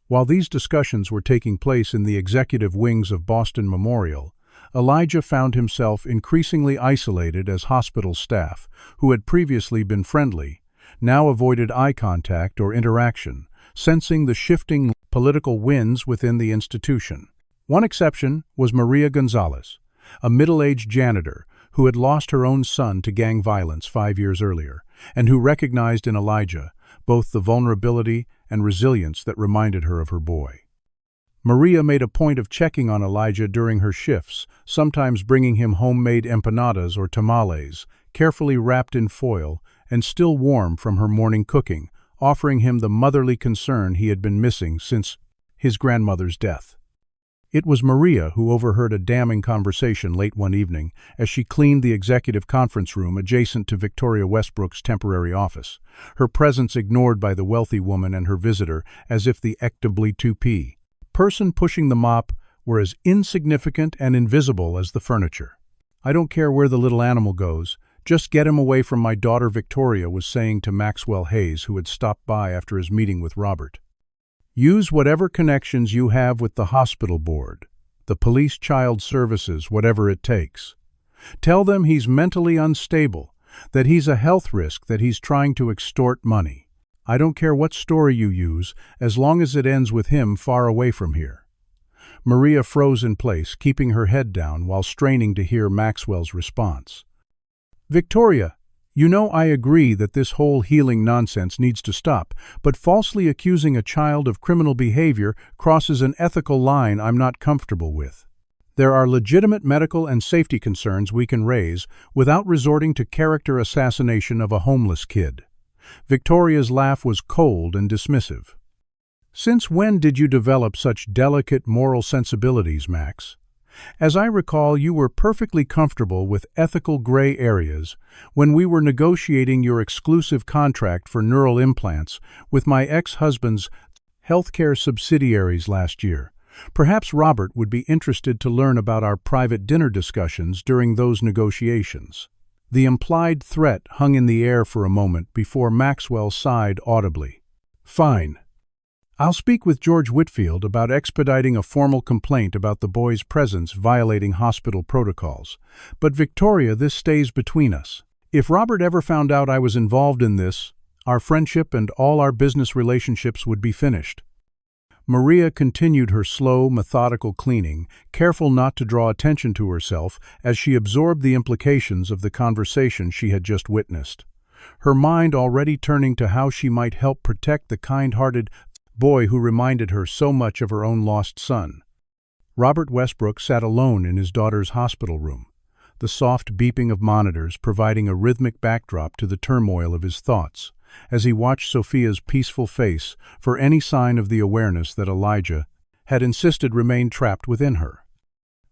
While these discussions were taking place in the executive wings of Boston Memorial, Elijah found himself increasingly isolated as hospital staff, who had previously been friendly, now avoided eye contact or interaction, sensing the shifting political winds within the institution. One exception was Maria Gonzalez, a middle-aged janitor who had lost her own son to gang violence 5 years earlier, and who recognized in Elijah both the vulnerability and resilience that reminded her of her boy. Maria made a point of checking on Elijah during her shifts, sometimes bringing him homemade empanadas or tamales, carefully wrapped in foil and still warm from her morning cooking, offering him the motherly concern he had been missing since his grandmother's death. It was Maria who overheard a damning conversation late one evening as she cleaned the executive conference room adjacent to Victoria Westbrook's temporary office, her presence ignored by the wealthy woman and her visitor as if the ectobly person pushing the mop were as insignificant and invisible as the furniture. "I don't care where the little animal goes, just get him away from my daughter," Victoria was saying to Maxwell Hayes, who had stopped by after his meeting with Robert. "Use whatever connections you have with the hospital board, the police, child services, whatever it takes. Tell them he's mentally unstable, that he's a health risk, that he's trying to extort money. I don't care what story you use, as long as it ends with him far away from here." Maria froze in place, keeping her head down while straining to hear Maxwell's response. "Victoria, you know I agree that this whole healing nonsense needs to stop, but falsely accusing a child of criminal behavior crosses an ethical line I'm not comfortable with. There are legitimate medical and safety concerns we can raise without resorting to character assassination of a homeless kid. Victoria's laugh was cold and dismissive. "Since when did you develop such delicate moral sensibilities, Max? As I recall, you were perfectly comfortable with ethical gray areas when we were negotiating your exclusive contract for neural implants with my ex-husband's healthcare subsidiaries last year. Perhaps Robert would be interested to learn about our private dinner discussions during those negotiations." The implied threat hung in the air for a moment before Maxwell sighed audibly. "Fine. I'll speak with George Whitfield about expediting a formal complaint about the boy's presence violating hospital protocols. But Victoria, this stays between us. If Robert ever found out I was involved in this, our friendship and all our business relationships would be finished." Maria continued her slow, methodical cleaning, careful not to draw attention to herself as she absorbed the implications of the conversation she had just witnessed, her mind already turning to how she might help protect the kind-hearted boy who reminded her so much of her own lost son. Robert Westbrook sat alone in his daughter's hospital room, the soft beeping of monitors providing a rhythmic backdrop to the turmoil of his thoughts, as he watched Sophia's peaceful face for any sign of the awareness that Elijah had insisted remained trapped within her.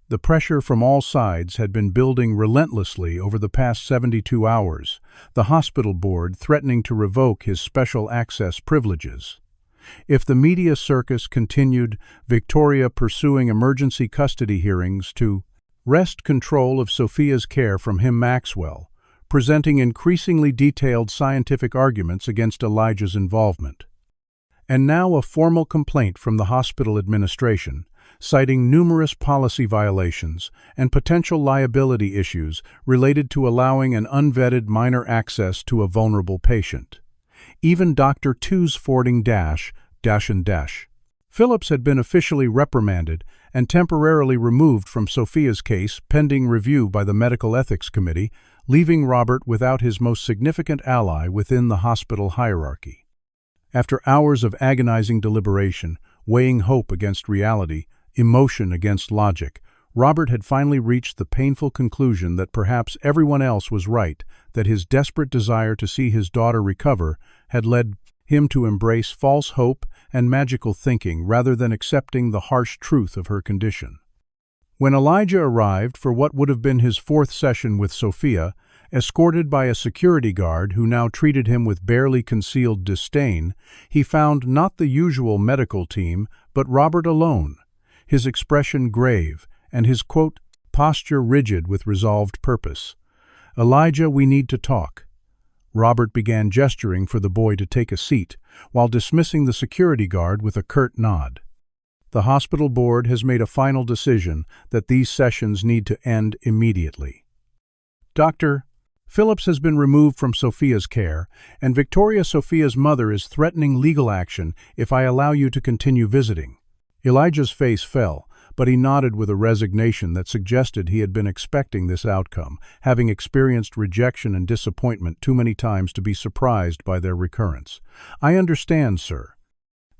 The pressure from all sides had been building relentlessly over the past 72 hours, the hospital board threatening to revoke his special access privileges. If the media circus continued, Victoria pursuing emergency custody hearings to wrest control of Sophia's care from him, Maxwell, presenting increasingly detailed scientific arguments against Elijah's involvement. And now a formal complaint from the hospital administration, citing numerous policy violations and potential liability issues related to allowing an unvetted minor access to a vulnerable patient. Even Dr. Fording Phillips had been officially reprimanded and temporarily removed from Sophia's case pending review by the Medical Ethics Committee, leaving Robert without his most significant ally within the hospital hierarchy. After hours of agonizing deliberation, weighing hope against reality, emotion against logic, Robert had finally reached the painful conclusion that perhaps everyone else was right, that his desperate desire to see his daughter recover had led him to embrace false hope and magical thinking rather than accepting the harsh truth of her condition. When Elijah arrived for what would have been his fourth session with Sophia, escorted by a security guard who now treated him with barely concealed disdain, he found not the usual medical team, but Robert alone, his expression grave and his, quote, posture rigid with resolved purpose. "Elijah, we need to talk." Robert began gesturing for the boy to take a seat, while dismissing the security guard with a curt nod. The hospital board has made a final decision that these sessions need to end immediately. Dr. Phillips has been removed from Sophia's care, and Sophia's mother is threatening legal action if I allow you to continue visiting. Elijah's face fell, but he nodded with a resignation that suggested he had been expecting this outcome, having experienced rejection and disappointment too many times to be surprised by their recurrence. "I understand, sir.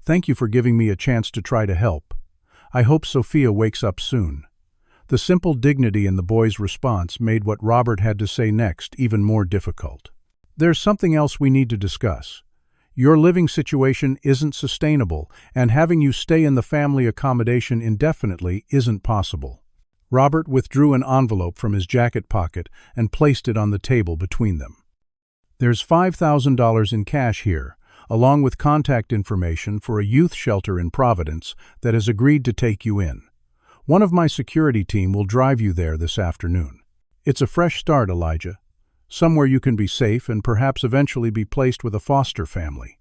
Thank you for giving me a chance to try to help. I hope Sophia wakes up soon." The simple dignity in the boy's response made what Robert had to say next even more difficult. "There's something else we need to discuss. Your living situation isn't sustainable, and having you stay in the family accommodation indefinitely isn't possible." Robert withdrew an envelope from his jacket pocket and placed it on the table between them. "There's $5,000 in cash here, along with contact information for a youth shelter in Providence that has agreed to take you in. One of my security team will drive you there this afternoon. It's a fresh start, Elijah. Somewhere you can be safe and perhaps eventually be placed with a foster family."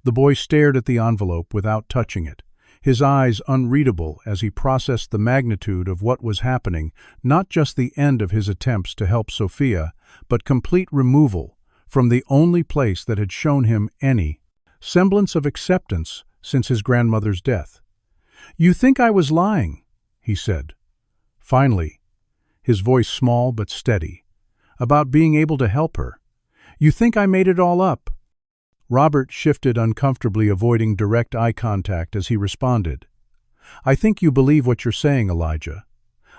The boy stared at the envelope without touching it, his eyes unreadable as he processed the magnitude of what was happening, not just the end of his attempts to help Sophia, but complete removal from the only place that had shown him any semblance of acceptance since his grandmother's death. "You think I was lying," he said. Finally, his voice small but steady, "about being able to help her. You think I made it all up?" Robert shifted uncomfortably, avoiding direct eye contact as he responded. "I think you believe what you're saying, Elijah.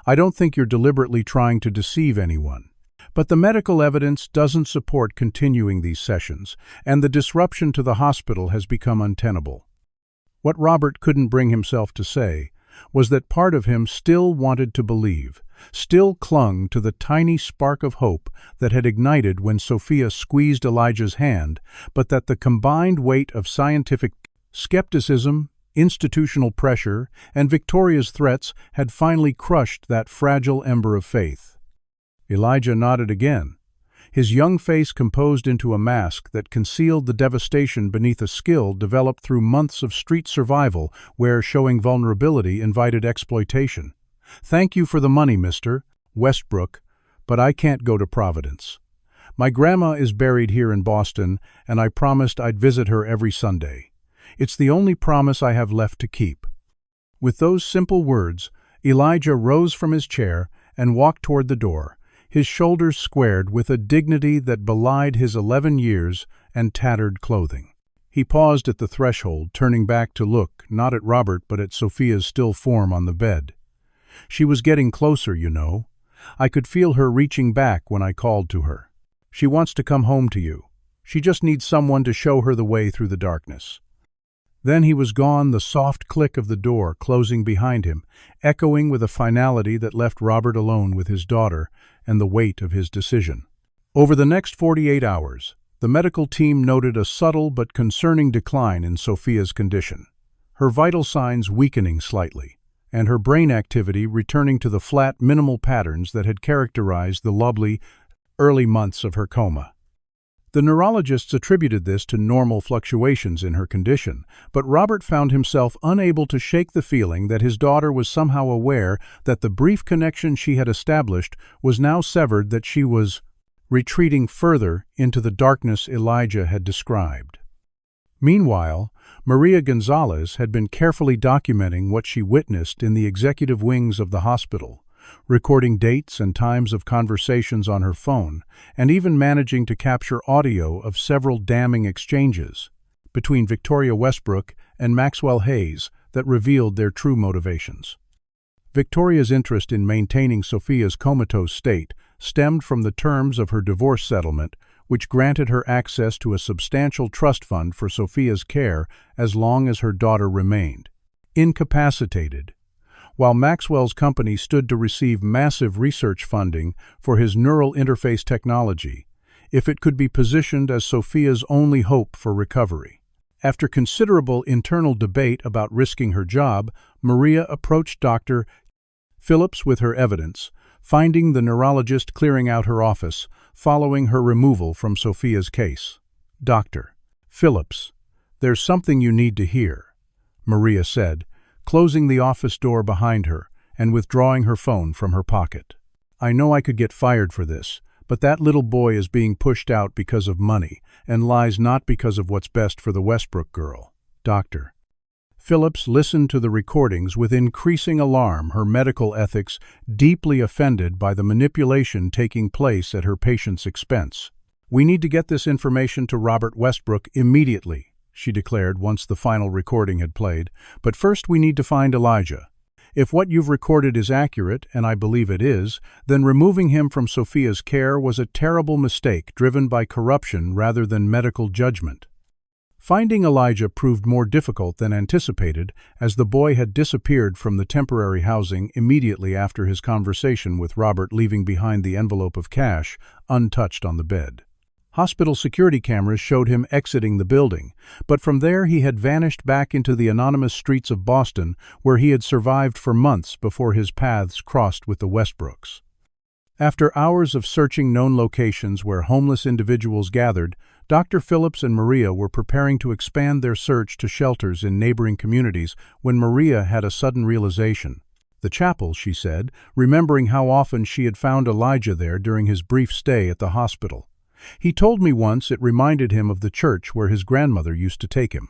I don't think you're deliberately trying to deceive anyone. But the medical evidence doesn't support continuing these sessions, and the disruption to the hospital has become untenable. What Robert couldn't bring himself to say was that part of him still wanted to believe, still clung to the tiny spark of hope that had ignited when Sophia squeezed Elijah's hand, but that the combined weight of scientific skepticism, institutional pressure, and Victoria's threats had finally crushed that fragile ember of faith. Elijah nodded again, his young face composed into a mask that concealed the devastation beneath a skill developed through months of street survival where showing vulnerability invited exploitation. "Thank you for the money, Mr. Westbrook, but I can't go to Providence. My grandma is buried here in Boston, and I promised I'd visit her every Sunday. It's the only promise I have left to keep." With those simple words, Elijah rose from his chair and walked toward the door, his shoulders squared with a dignity that belied his 11 years and tattered clothing. He paused at the threshold, turning back to look, not at Robert but at Sophia's still form on the bed. "She was getting closer, you know. I could feel her reaching back when I called to her. She wants to come home to you. She just needs someone to show her the way through the darkness." Then he was gone, the soft click of the door closing behind him, echoing with a finality that left Robert alone with his daughter and the weight of his decision. Over the next 48 hours, the medical team noted a subtle but concerning decline in Sophia's condition, her vital signs weakening slightly, and her brain activity returning to the flat, minimal patterns that had characterized the lovely, early months of her coma. The neurologists attributed this to normal fluctuations in her condition, but Robert found himself unable to shake the feeling that his daughter was somehow aware that the brief connection she had established was now severed, that she was retreating further into the darkness Elijah had described. Meanwhile, Maria Gonzalez had been carefully documenting what she witnessed in the executive wings of the hospital, recording dates and times of conversations on her phone, and even managing to capture audio of several damning exchanges between Victoria Westbrook and Maxwell Hayes that revealed their true motivations. Victoria's interest in maintaining Sophia's comatose state stemmed from the terms of her divorce settlement, which granted her access to a substantial trust fund for Sophia's care as long as her daughter remained incapacitated, while Maxwell's company stood to receive massive research funding for his neural interface technology, if it could be positioned as Sophia's only hope for recovery. After considerable internal debate about risking her job, Maria approached Dr. Phillips with her evidence, finding the neurologist clearing out her office following her removal from Sophia's case. "Dr. Phillips, there's something you need to hear," Maria said, closing the office door behind her and withdrawing her phone from her pocket. "I know I could get fired for this, but that little boy is being pushed out because of money and lies not because of what's best for the Westbrook girl." Dr. Phillips listened to the recordings with increasing alarm, her medical ethics deeply offended by the manipulation taking place at her patient's expense. "We need to get this information to Robert Westbrook immediately," she declared once the final recording had played. "But first we need to find Elijah. If what you've recorded is accurate, and I believe it is, then removing him from Sophia's care was a terrible mistake driven by corruption rather than medical judgment." Finding Elijah proved more difficult than anticipated, as the boy had disappeared from the temporary housing immediately after his conversation with Robert, leaving behind the envelope of cash untouched on the bed. Hospital security cameras showed him exiting the building, but from there he had vanished back into the anonymous streets of Boston, where he had survived for months before his paths crossed with the Westbrooks. After hours of searching known locations where homeless individuals gathered, Dr. Phillips and Maria were preparing to expand their search to shelters in neighboring communities when Maria had a sudden realization. "The chapel," she said, remembering how often she had found Elijah there during his brief stay at the hospital. "He told me once it reminded him of the church where his grandmother used to take him."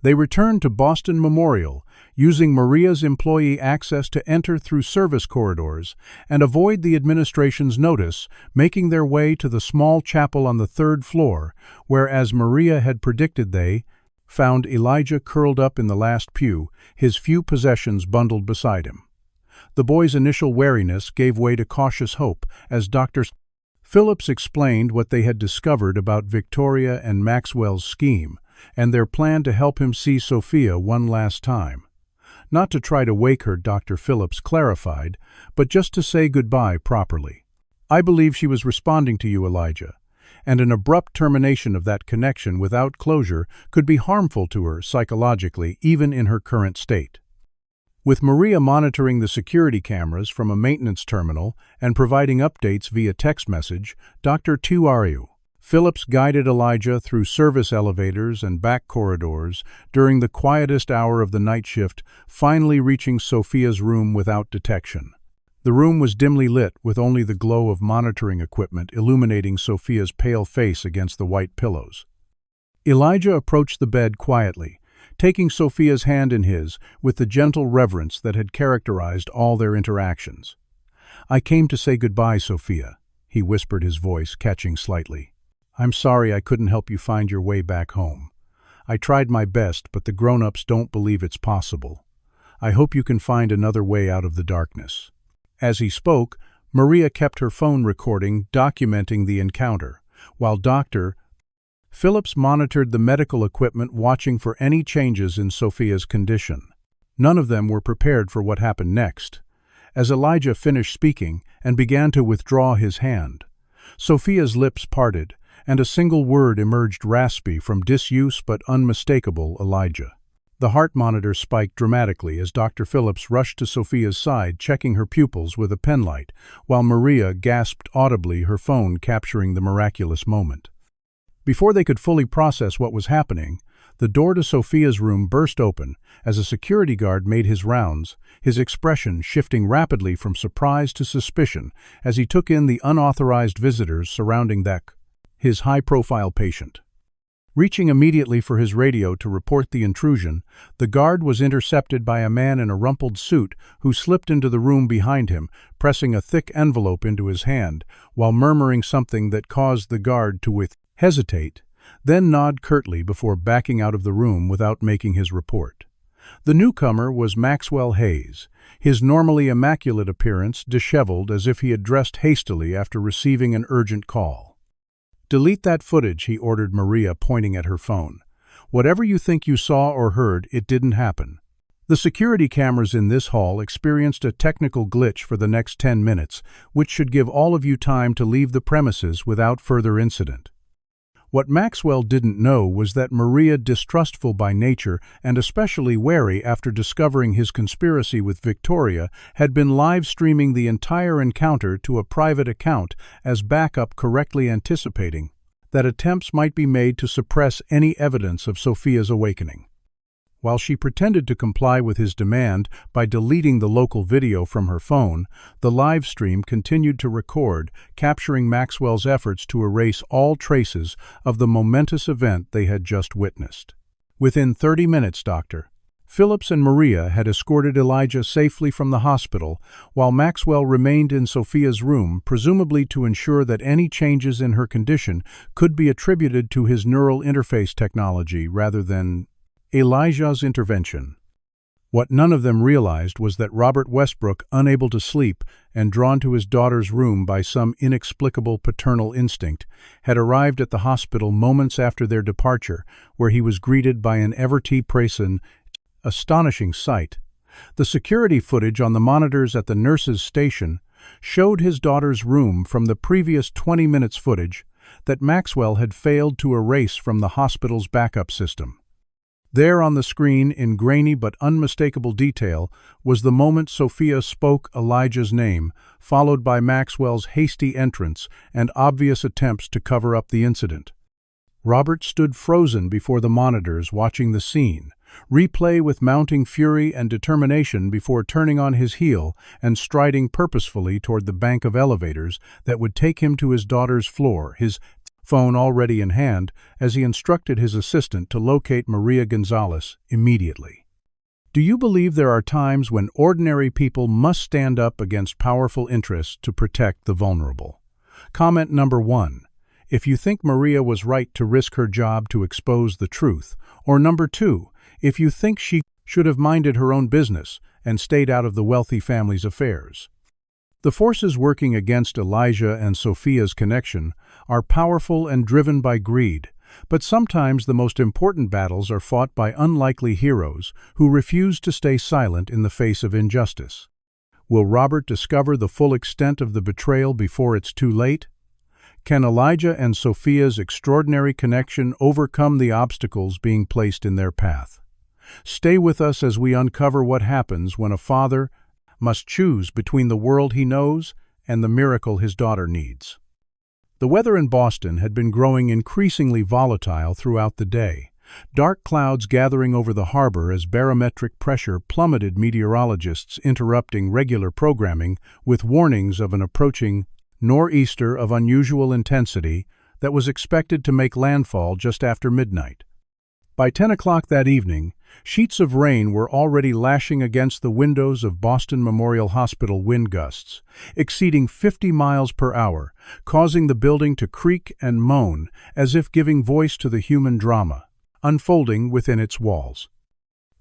They returned to Boston Memorial, using Maria's employee access to enter through service corridors and avoid the administration's notice, making their way to the small chapel on the 3rd floor, where, as Maria had predicted, they found Elijah curled up in the last pew, his few possessions bundled beside him. The boy's initial wariness gave way to cautious hope as Dr. Phillips explained what they had discovered about Victoria and Maxwell's scheme, and their plan to help him see Sophia one last time. Not to try to wake her, Dr. Phillips clarified, but just to say goodbye properly. I believe she was responding to you, Elijah, and an abrupt termination of that connection without closure could be harmful to her psychologically, even in her current state. With Maria monitoring the security cameras from a maintenance terminal and providing updates via text message, Dr. Tuariu, Phillips guided Elijah through service elevators and back corridors during the quietest hour of the night shift, finally reaching Sophia's room without detection. The room was dimly lit, with only the glow of monitoring equipment illuminating Sophia's pale face against the white pillows. Elijah approached the bed quietly, taking Sophia's hand in his with the gentle reverence that had characterized all their interactions. "I came to say goodbye, Sophia," he whispered, his voice catching slightly. "I'm sorry I couldn't help you find your way back home. I tried my best, but the grown-ups don't believe it's possible. I hope you can find another way out of the darkness." As he spoke, Maria kept her phone recording, documenting the encounter, while Dr. Phillips monitored the medical equipment, watching for any changes in Sophia's condition. None of them were prepared for what happened next. As Elijah finished speaking and began to withdraw his hand, Sophia's lips parted, and a single word emerged, raspy from disuse but unmistakable: Elijah. The heart monitor spiked dramatically as Dr. Phillips rushed to Sophia's side, checking her pupils with a penlight, while Maria gasped audibly, her phone capturing the miraculous moment. Before they could fully process what was happening, the door to Sophia's room burst open as a security guard made his rounds, his expression shifting rapidly from surprise to suspicion as he took in the unauthorized visitors surrounding his high-profile patient. Reaching immediately for his radio to report the intrusion, the guard was intercepted by a man in a rumpled suit who slipped into the room behind him, pressing a thick envelope into his hand, while murmuring something that caused the guard to hesitate, then nod curtly before backing out of the room without making his report. The newcomer was Maxwell Hayes, his normally immaculate appearance disheveled as if he had dressed hastily after receiving an urgent call. "Delete that footage," he ordered Maria, pointing at her phone. "Whatever you think you saw or heard, it didn't happen." The security cameras in this hall experienced a technical glitch for the next 10 minutes, which should give all of you time to leave the premises without further incident. What Maxwell didn't know was that Maria, distrustful by nature and especially wary after discovering his conspiracy with Victoria, had been live-streaming the entire encounter to a private account as backup, correctly anticipating that attempts might be made to suppress any evidence of Sophia's awakening. While she pretended to comply with his demand by deleting the local video from her phone, the live stream continued to record, capturing Maxwell's efforts to erase all traces of the momentous event they had just witnessed. Within 30 minutes, Dr. Phillips and Maria had escorted Elijah safely from the hospital, while Maxwell remained in Sophia's room, presumably to ensure that any changes in her condition could be attributed to his neural interface technology rather than Elijah's intervention. What none of them realized was that Robert Westbrook, unable to sleep and drawn to his daughter's room by some inexplicable paternal instinct, had arrived at the hospital moments after their departure, where he was greeted by an present astonishing sight. The security footage on the monitors at the nurse's station showed his daughter's room from the previous 20 minutes footage that Maxwell had failed to erase from the hospital's backup system. There on the screen, in grainy but unmistakable detail, was the moment Sophia spoke Elijah's name, followed by Maxwell's hasty entrance and obvious attempts to cover up the incident. Robert stood frozen before the monitors, watching the scene, replay with mounting fury and determination before turning on his heel and striding purposefully toward the bank of elevators that would take him to his daughter's floor, his phone already in hand, as he instructed his assistant to locate Maria Gonzalez immediately. Do you believe there are times when ordinary people must stand up against powerful interests to protect the vulnerable? Comment number 1. If you think Maria was right to risk her job to expose the truth, or number 2, if you think she should have minded her own business and stayed out of the wealthy family's affairs. The forces working against Elijah and Sophia's connection are powerful and driven by greed, but sometimes the most important battles are fought by unlikely heroes who refuse to stay silent in the face of injustice. Will Robert discover the full extent of the betrayal before it's too late? Can Elijah and Sophia's extraordinary connection overcome the obstacles being placed in their path? Stay with us as we uncover what happens when a father must choose between the world he knows and the miracle his daughter needs. The weather in Boston had been growing increasingly volatile throughout the day. Dark clouds gathering over the harbor as barometric pressure plummeted, meteorologists interrupting regular programming with warnings of an approaching nor'easter of unusual intensity that was expected to make landfall just after midnight. By 10 o'clock that evening, sheets of rain were already lashing against the windows of Boston Memorial Hospital, wind gusts exceeding 50 miles per hour, causing the building to creak and moan as if giving voice to the human drama unfolding within its walls.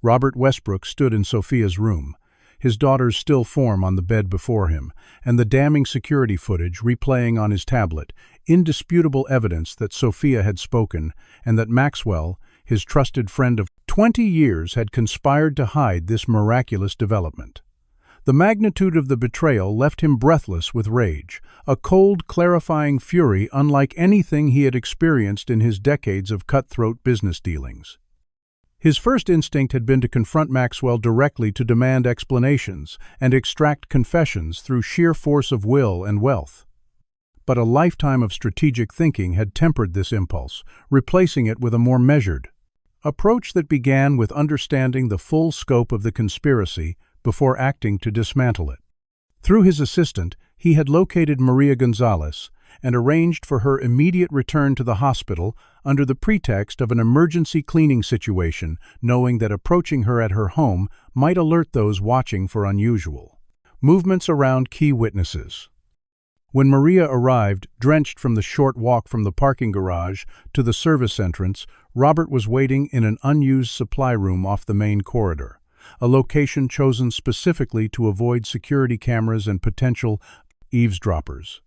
Robert Westbrook stood in Sophia's room, his daughter's still form on the bed before him, and the damning security footage replaying on his tablet, indisputable evidence that Sophia had spoken and that Maxwell, his trusted friend of 20 years, had conspired to hide this miraculous development. The magnitude of the betrayal left him breathless with rage, a cold, clarifying fury unlike anything he had experienced in his decades of cutthroat business dealings. His first instinct had been to confront Maxwell directly to demand explanations and extract confessions through sheer force of will and wealth. But a lifetime of strategic thinking had tempered this impulse, replacing it with a more measured approach that began with understanding the full scope of the conspiracy before acting to dismantle it. Through his assistant, he had located Maria Gonzalez and arranged for her immediate return to the hospital under the pretext of an emergency cleaning situation, knowing that approaching her at her home might alert those watching for unusual movements around key witnesses. When Maria arrived, drenched from the short walk from the parking garage to the service entrance, Robert was waiting in an unused supply room off the main corridor, a location chosen specifically to avoid security cameras and potential eavesdroppers.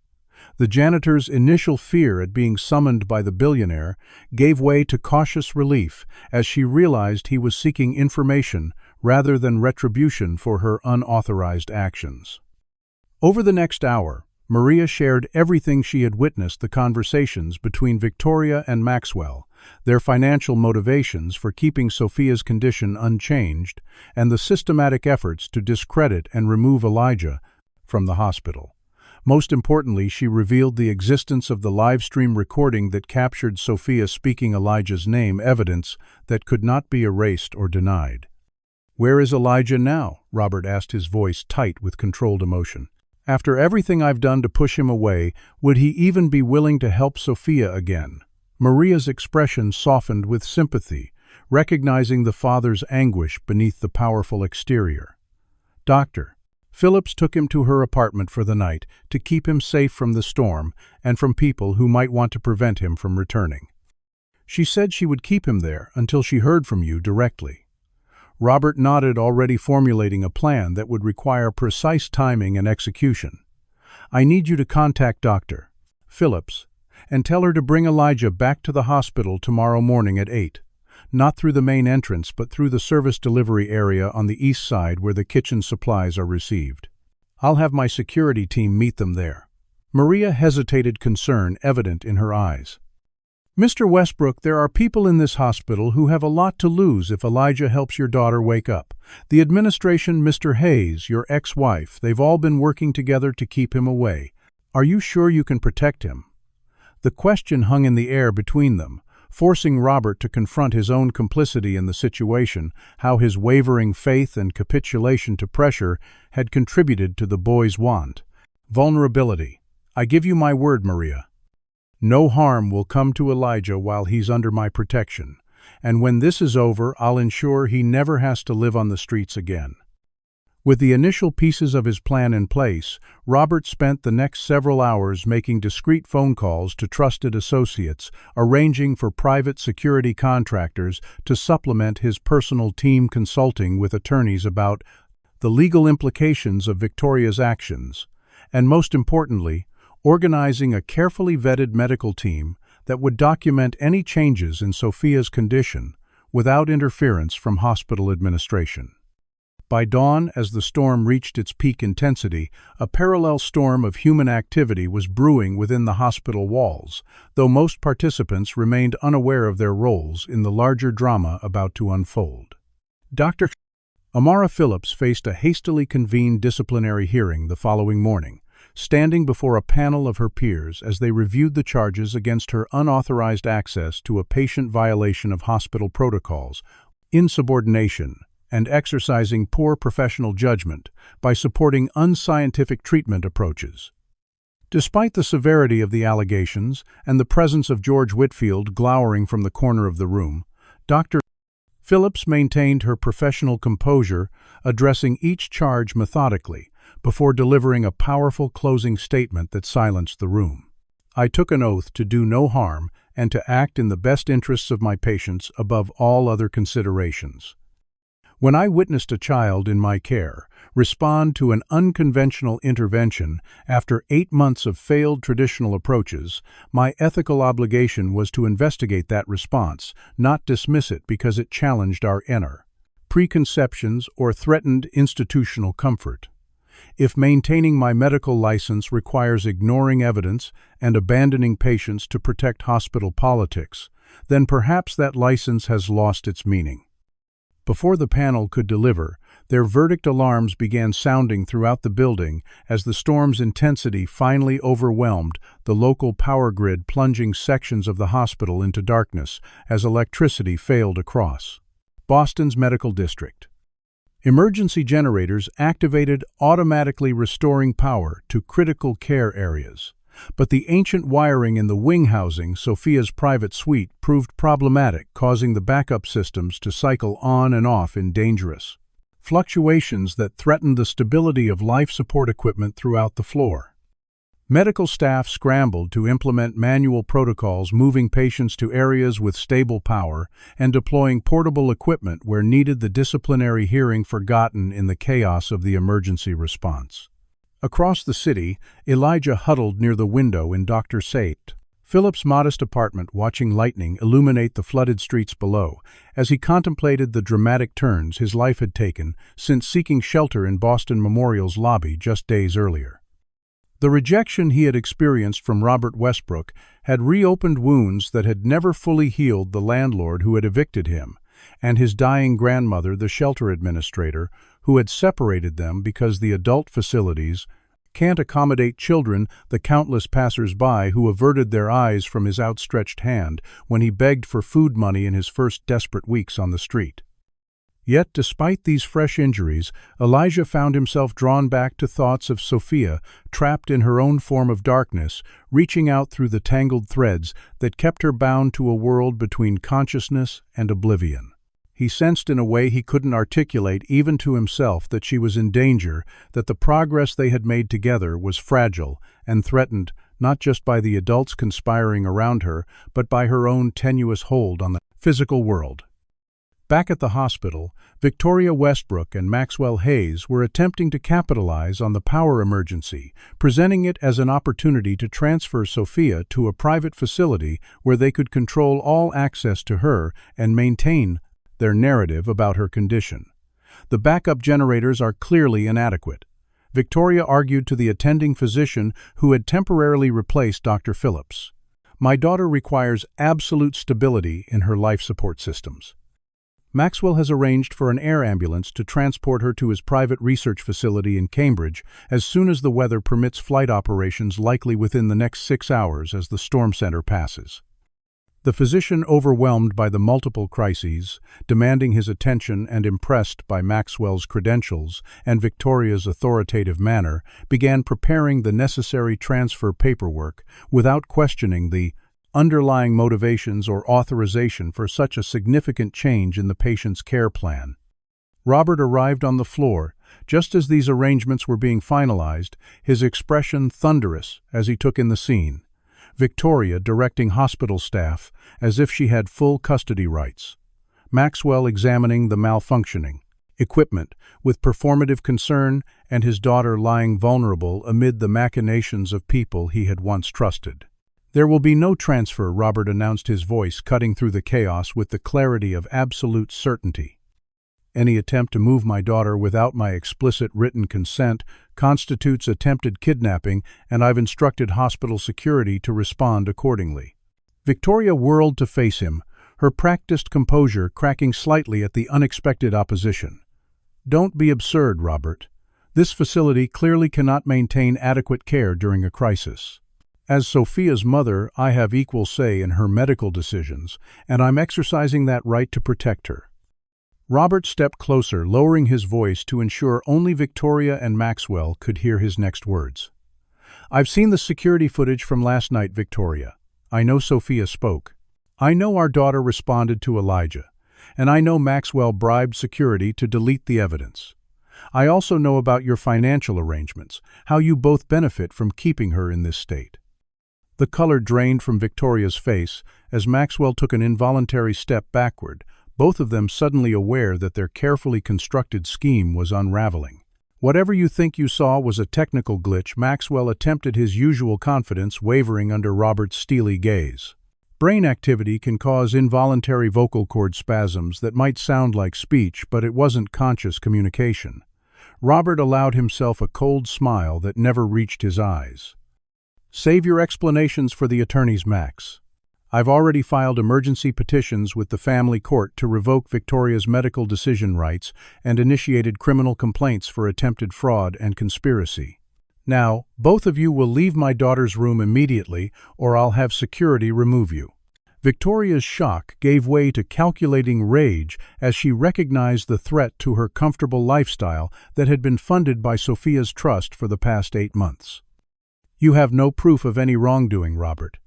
The janitor's initial fear at being summoned by the billionaire gave way to cautious relief as she realized he was seeking information rather than retribution for her unauthorized actions. Over the next hour, Maria shared everything she had witnessed: the conversations between Victoria and Maxwell, their financial motivations for keeping Sophia's condition unchanged, and the systematic efforts to discredit and remove Elijah from the hospital. Most importantly, she revealed the existence of the live-stream recording that captured Sophia speaking Elijah's name, evidence that could not be erased or denied. "Where is Elijah now?" Robert asked, his voice tight with controlled emotion. "After everything I've done to push him away, would he even be willing to help Sophia again?" Maria's expression softened with sympathy, recognizing the father's anguish beneath the powerful exterior. "Doctor, Phillips took him to her apartment for the night to keep him safe from the storm and from people who might want to prevent him from returning. She said she would keep him there until she heard from you directly." Robert nodded, already formulating a plan that would require precise timing and execution. "I need you to contact Dr. Phillips and tell her to bring Elijah back to the hospital tomorrow morning at 8. Not through the main entrance, but through the service delivery area on the east side where the kitchen supplies are received. I'll have my security team meet them there." Maria hesitated, concern evident in her eyes. "Mr. Westbrook, there are people in this hospital who have a lot to lose if Elijah helps your daughter wake up. The administration, Mr. Hayes, your ex-wife, they've all been working together to keep him away. Are you sure you can protect him?" The question hung in the air between them, forcing Robert to confront his own complicity in the situation, how his wavering faith and capitulation to pressure had contributed to the boy's want. Vulnerability. "I give you my word, Maria. No harm will come to Elijah while he's under my protection, and when this is over, I'll ensure he never has to live on the streets again." With the initial pieces of his plan in place, Robert spent the next several hours making discreet phone calls to trusted associates, arranging for private security contractors to supplement his personal team, consulting with attorneys about the legal implications of Victoria's actions, and most importantly, organizing a carefully vetted medical team that would document any changes in Sophia's condition without interference from hospital administration. By dawn, as the storm reached its peak intensity, a parallel storm of human activity was brewing within the hospital walls, though most participants remained unaware of their roles in the larger drama about to unfold. Dr. Amara Phillips faced a hastily convened disciplinary hearing the following morning, standing before a panel of her peers as they reviewed the charges against her unauthorized access to a patient violation of hospital protocols, insubordination, and exercising poor professional judgment by supporting unscientific treatment approaches. Despite the severity of the allegations and the presence of George Whitfield glowering from the corner of the room, Dr. Phillips maintained her professional composure, addressing each charge methodically, before delivering a powerful closing statement that silenced the room. "I took an oath to do no harm and to act in the best interests of my patients above all other considerations. When I witnessed a child in my care respond to an unconventional intervention after 8 months of failed traditional approaches, my ethical obligation was to investigate that response, not dismiss it because it challenged our inner preconceptions or threatened institutional comfort. If maintaining my medical license requires ignoring evidence and abandoning patients to protect hospital politics, then perhaps that license has lost its meaning." Before the panel could deliver, their verdict alarms began sounding throughout the building as the storm's intensity finally overwhelmed the local power grid, plunging sections of the hospital into darkness as electricity failed across Boston's medical district. Emergency generators activated, automatically restoring power to critical care areas. But the ancient wiring in the wing housing, Sophia's private suite, proved problematic, causing the backup systems to cycle on and off in dangerous fluctuations that threatened the stability of life support equipment throughout the floor. Medical staff scrambled to implement manual protocols, moving patients to areas with stable power and deploying portable equipment where needed, the disciplinary hearing forgotten in the chaos of the emergency response. Across the city, Elijah huddled near the window in Dr. Phillips' modest apartment, watching lightning illuminate the flooded streets below, as he contemplated the dramatic turns his life had taken since seeking shelter in Boston Memorial's lobby just days earlier. The rejection he had experienced from Robert Westbrook had reopened wounds that had never fully healed: the landlord who had evicted him, and his dying grandmother, the shelter administrator, who had separated them because the adult facilities can't accommodate children, the countless passers-by who averted their eyes from his outstretched hand when he begged for food money in his first desperate weeks on the street. Yet, despite these fresh injuries, Elijah found himself drawn back to thoughts of Sophia, trapped in her own form of darkness, reaching out through the tangled threads that kept her bound to a world between consciousness and oblivion. He sensed in a way he couldn't articulate even to himself that she was in danger, that the progress they had made together was fragile and threatened not just by the adults conspiring around her, but by her own tenuous hold on the physical world. Back at the hospital, Victoria Westbrook and Maxwell Hayes were attempting to capitalize on the power emergency, presenting it as an opportunity to transfer Sophia to a private facility where they could control all access to her and maintain their narrative about her condition. "The backup generators are clearly inadequate," Victoria argued to the attending physician who had temporarily replaced Dr. Phillips. "My daughter requires absolute stability in her life support systems. Maxwell has arranged for an air ambulance to transport her to his private research facility in Cambridge as soon as the weather permits flight operations, likely within the next 6 hours as the storm center passes." The physician, overwhelmed by the multiple crises, demanding his attention and impressed by Maxwell's credentials and Victoria's authoritative manner, began preparing the necessary transfer paperwork without questioning the underlying motivations or authorization for such a significant change in the patient's care plan. Robert arrived on the floor just as these arrangements were being finalized, his expression thunderous as he took in the scene. Victoria directing hospital staff as if she had full custody rights. Maxwell examining the malfunctioning equipment, with performative concern and his daughter lying vulnerable amid the machinations of people he had once trusted. "There will be no transfer," Robert announced, his voice cutting through the chaos with the clarity of absolute certainty. "Any attempt to move my daughter without my explicit written consent constitutes attempted kidnapping, and I've instructed hospital security to respond accordingly." Victoria whirled to face him, her practiced composure cracking slightly at the unexpected opposition. "Don't be absurd, Robert. This facility clearly cannot maintain adequate care during a crisis. As Sophia's mother, I have equal say in her medical decisions, and I'm exercising that right to protect her." Robert stepped closer, lowering his voice to ensure only Victoria and Maxwell could hear his next words. "I've seen the security footage from last night, Victoria. I know Sophia spoke. I know our daughter responded to Elijah, and I know Maxwell bribed security to delete the evidence. I also know about your financial arrangements, how you both benefit from keeping her in this state." The color drained from Victoria's face as Maxwell took an involuntary step backward, both of them suddenly aware that their carefully constructed scheme was unraveling. "Whatever you think you saw was a technical glitch," Maxwell attempted, his usual confidence wavering under Robert's steely gaze. "Brain activity can cause involuntary vocal cord spasms that might sound like speech, but it wasn't conscious communication." Robert allowed himself a cold smile that never reached his eyes. "Save your explanations for the attorneys, Max. I've already filed emergency petitions with the family court to revoke Victoria's medical decision rights and initiated criminal complaints for attempted fraud and conspiracy. Now, both of you will leave my daughter's room immediately, or I'll have security remove you." Victoria's shock gave way to calculating rage as she recognized the threat to her comfortable lifestyle that had been funded by Sophia's trust for the past 8 months. "You have no proof of any wrongdoing, Robert.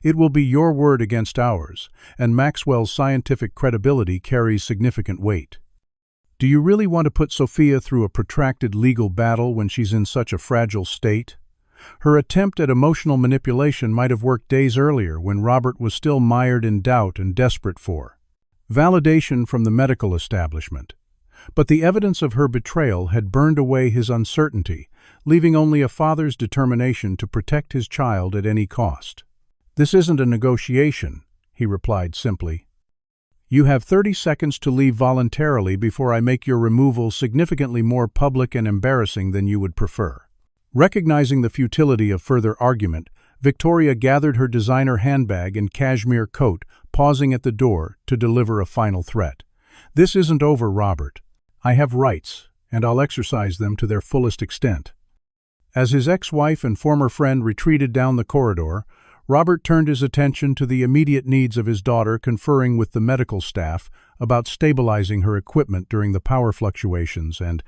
It will be your word against ours, and Maxwell's scientific credibility carries significant weight. Do you really want to put Sophia through a protracted legal battle when she's in such a fragile state? Her attempt at emotional manipulation might have worked days earlier when Robert was still mired in doubt and desperate for validation from the medical establishment. But the evidence of her betrayal had burned away his uncertainty, leaving only a father's determination to protect his child at any cost. "This isn't a negotiation," he replied simply. "You have 30 seconds to leave voluntarily before I make your removal significantly more public and embarrassing than you would prefer." Recognizing the futility of further argument, Victoria gathered her designer handbag and cashmere coat, pausing at the door to deliver a final threat. "This isn't over, Robert. I have rights, and I'll exercise them to their fullest extent." As his ex-wife and former friend retreated down the corridor, Robert turned his attention to the immediate needs of his daughter, conferring with the medical staff about stabilizing her equipment during the power fluctuations and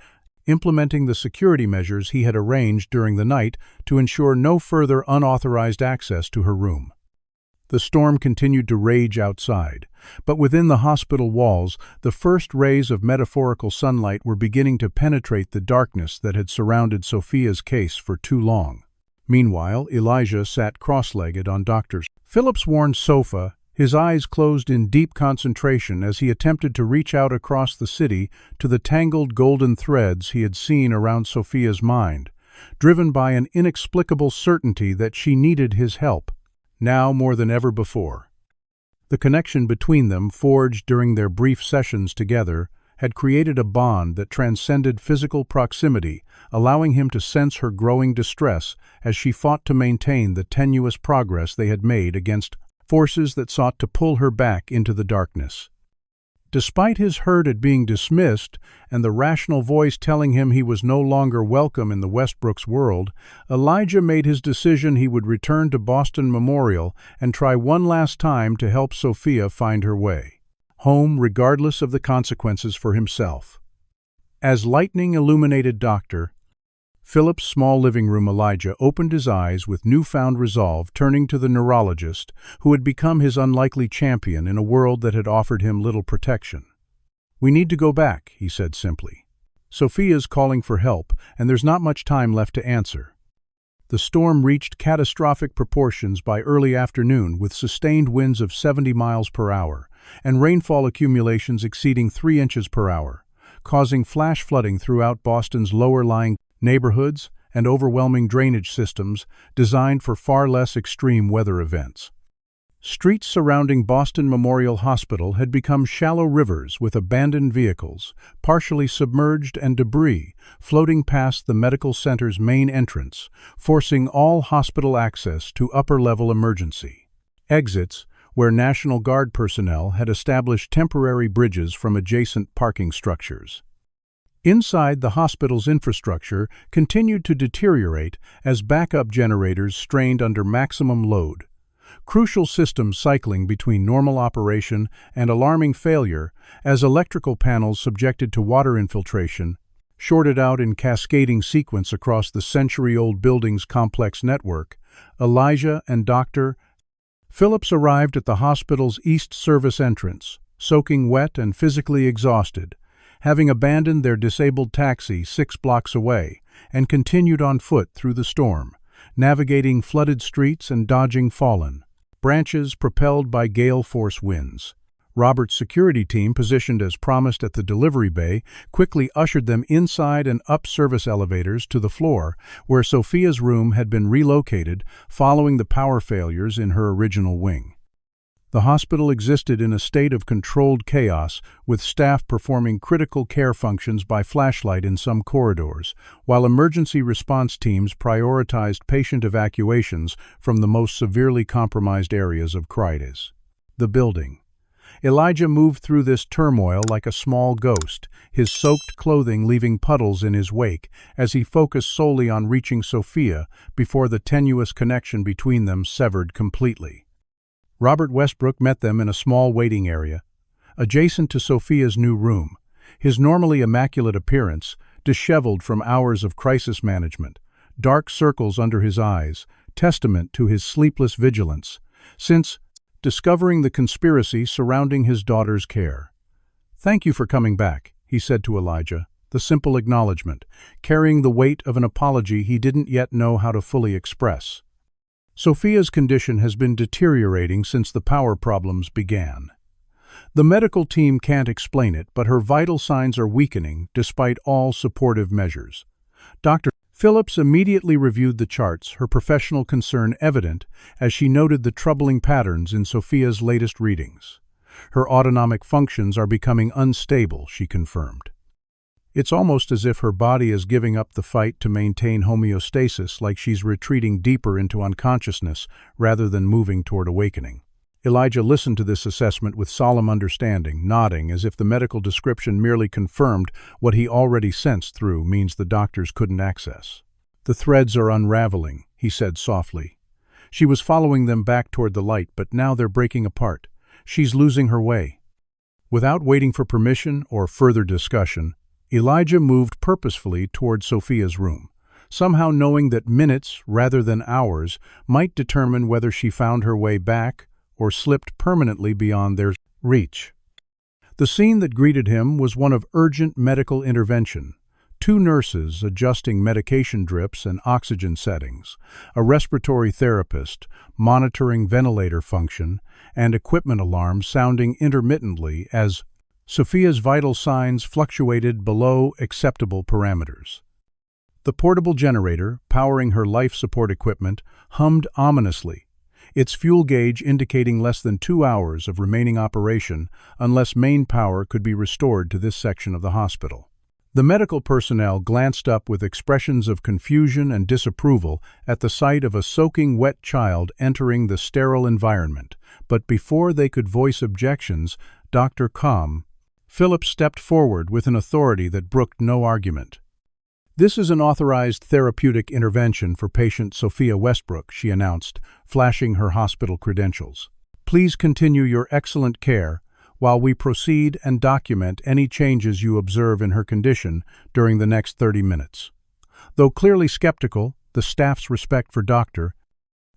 implementing the security measures he had arranged during the night to ensure no further unauthorized access to her room. The storm continued to rage outside, but within the hospital walls, the first rays of metaphorical sunlight were beginning to penetrate the darkness that had surrounded Sophia's case for too long. Meanwhile, Elijah sat cross-legged on Dr. Phillips' worn sofa, his eyes closed in deep concentration as he attempted to reach out across the city to the tangled golden threads he had seen around Sophia's mind, driven by an inexplicable certainty that she needed his help, now more than ever before. The connection between them, forged during their brief sessions together, had created a bond that transcended physical proximity, allowing him to sense her growing distress as she fought to maintain the tenuous progress they had made against forces that sought to pull her back into the darkness. Despite his hurt at being dismissed and the rational voice telling him he was no longer welcome in the Westbrooks world, Elijah made his decision he would return to Boston Memorial and try one last time to help Sophia find her way home, regardless of the consequences for himself. As lightning-illuminated Dr. Philip's small living room, Elijah opened his eyes with newfound resolve, turning to the neurologist, who had become his unlikely champion in a world that had offered him little protection. "We need to go back," he said simply. "Sophia's calling for help, and there's not much time left to answer." The storm reached catastrophic proportions by early afternoon, with sustained winds of 70 miles per hour and rainfall accumulations exceeding 3 inches per hour, causing flash flooding throughout Boston's lower-lying neighborhoods and overwhelming drainage systems designed for far less extreme weather events. Streets surrounding Boston Memorial Hospital had become shallow rivers with abandoned vehicles, partially submerged and debris floating past the medical center's main entrance, forcing all hospital access to upper-level emergency exits, where National Guard personnel had established temporary bridges from adjacent parking structures. Inside, the hospital's infrastructure continued to deteriorate as backup generators strained under maximum load, crucial systems cycling between normal operation and alarming failure as electrical panels subjected to water infiltration shorted out in cascading sequence across the century-old building's complex network. Elijah and Dr. Phillips arrived at the hospital's East Service entrance, soaking wet and physically exhausted, having abandoned their disabled taxi 6 blocks away and continued on foot through the storm, navigating flooded streets and dodging fallen branches propelled by gale-force winds. Robert's security team, positioned as promised at the delivery bay, quickly ushered them inside and up service elevators to the floor, where Sophia's room had been relocated following the power failures in her original wing. The hospital existed in a state of controlled chaos, with staff performing critical care functions by flashlight in some corridors, while emergency response teams prioritized patient evacuations from the most severely compromised areas of crisis. The building. Elijah moved through this turmoil like a small ghost, his soaked clothing leaving puddles in his wake as he focused solely on reaching Sophia before the tenuous connection between them severed completely. Robert Westbrook met them in a small waiting area, adjacent to Sophia's new room, his normally immaculate appearance disheveled from hours of crisis management, dark circles under his eyes, testament to his sleepless vigilance, since discovering the conspiracy surrounding his daughter's care. "Thank you for coming back," he said to Elijah, the simple acknowledgement, carrying the weight of an apology he didn't yet know how to fully express. Sophia's condition has been deteriorating since the power problems began. The medical team can't explain it, but her vital signs are weakening despite all supportive measures. Dr. Phillips immediately reviewed the charts, her professional concern evident as she noted the troubling patterns in Sophia's latest readings. Her autonomic functions are becoming unstable, she confirmed. It's almost as if her body is giving up the fight to maintain homeostasis, like she's retreating deeper into unconsciousness rather than moving toward awakening. Elijah listened to this assessment with solemn understanding, nodding as if the medical description merely confirmed what he already sensed through means the doctors couldn't access. "The threads are unraveling," he said softly. She was following them back toward the light, but now they're breaking apart. She's losing her way. Without waiting for permission or further discussion, Elijah moved purposefully toward Sophia's room, somehow knowing that minutes rather than hours might determine whether she found her way back or slipped permanently beyond their reach. The scene that greeted him was one of urgent medical intervention. 2 nurses adjusting medication drips and oxygen settings, a respiratory therapist monitoring ventilator function, and equipment alarms sounding intermittently as Sophia's vital signs fluctuated below acceptable parameters. The portable generator, powering her life support equipment, hummed ominously, its fuel gauge indicating less than 2 hours of remaining operation unless main power could be restored to this section of the hospital. The medical personnel glanced up with expressions of confusion and disapproval at the sight of a soaking wet child entering the sterile environment, but before they could voice objections, Dr. Phillips stepped forward with an authority that brooked no argument. "This is an authorized therapeutic intervention for patient Sophia Westbrook," she announced, flashing her hospital credentials. "Please continue your excellent care while we proceed and document any changes you observe in her condition during the next 30 minutes. Though clearly skeptical, the staff's respect for Dr.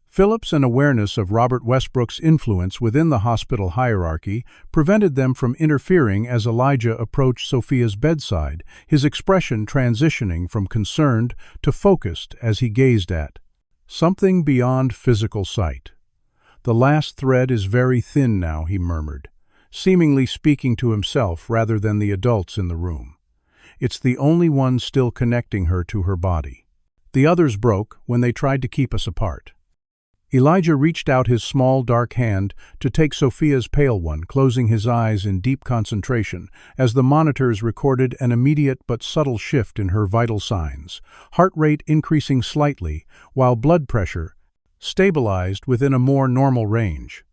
Phillips and awareness of Robert Westbrook's influence within the hospital hierarchy prevented them from interfering as Elijah approached Sophia's bedside, his expression transitioning from concerned to focused as he gazed at something beyond physical sight. "The last thread is very thin now," he murmured, seemingly speaking to himself rather than the adults in the room. It's the only one still connecting her to her body. The others broke when they tried to keep us apart. Elijah reached out his small, dark hand to take Sophia's pale one, closing his eyes in deep concentration as the monitors recorded an immediate but subtle shift in her vital signs, heart rate increasing slightly, while blood pressure stabilized within a more normal range.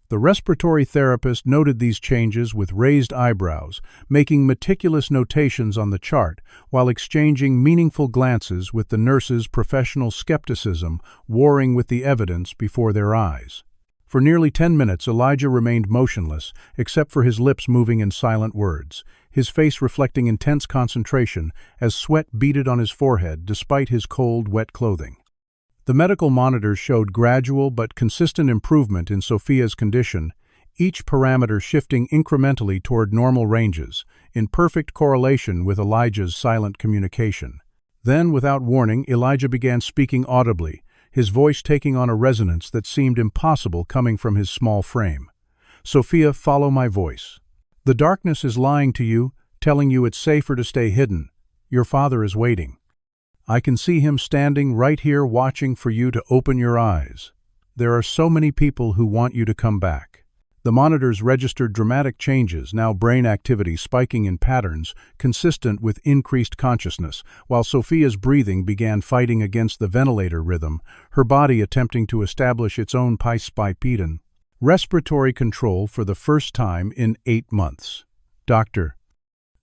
The respiratory therapist noted these changes with raised eyebrows, making meticulous notations on the chart while exchanging meaningful glances with the nurse's professional skepticism warring with the evidence before their eyes. For nearly 10 minutes, Elijah remained motionless, except for his lips moving in silent words, his face reflecting intense concentration as sweat beaded on his forehead despite his cold, wet clothing. The medical monitors showed gradual but consistent improvement in Sophia's condition, each parameter shifting incrementally toward normal ranges, in perfect correlation with Elijah's silent communication. Then, without warning, Elijah began speaking audibly, his voice taking on a resonance that seemed impossible coming from his small frame. "Sophia, follow my voice. The darkness is lying to you, telling you it's safer to stay hidden. Your father is waiting. I can see him standing right here watching for you to open your eyes. There are so many people who want you to come back." The monitors registered dramatic changes, now brain activity spiking in patterns consistent with increased consciousness, while Sophia's breathing began fighting against the ventilator rhythm, her body attempting to establish its own bipedal respiratory control for the first time in 8 months. "Doctor."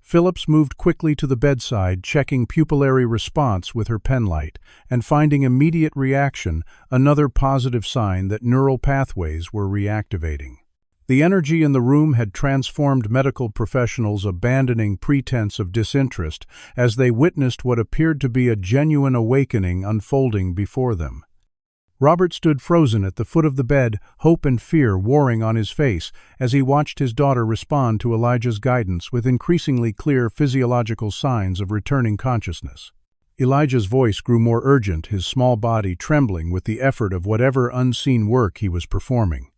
Phillips moved quickly to the bedside, checking pupillary response with her penlight, and finding immediate reaction, another positive sign that neural pathways were reactivating. The energy in the room had transformed medical professionals, abandoning pretense of disinterest as they witnessed what appeared to be a genuine awakening unfolding before them. Robert stood frozen at the foot of the bed, hope and fear warring on his face as he watched his daughter respond to Elijah's guidance with increasingly clear physiological signs of returning consciousness. Elijah's voice grew more urgent, his small body trembling with the effort of whatever unseen work he was performing.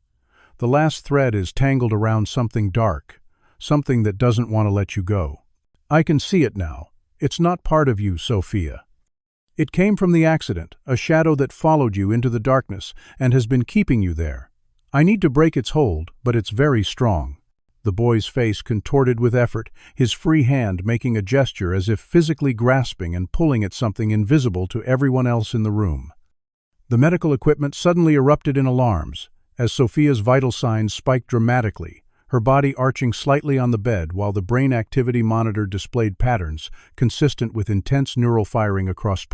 "The last thread is tangled around something dark, something that doesn't want to let you go. I can see it now. It's not part of you, Sophia. It came from the accident, a shadow that followed you into the darkness and has been keeping you there. I need to break its hold, but it's very strong." The boy's face contorted with effort, his free hand making a gesture as if physically grasping and pulling at something invisible to everyone else in the room. The medical equipment suddenly erupted in alarms, as Sophia's vital signs spiked dramatically, her body arching slightly on the bed while the brain activity monitor displayed patterns consistent with intense neural firing across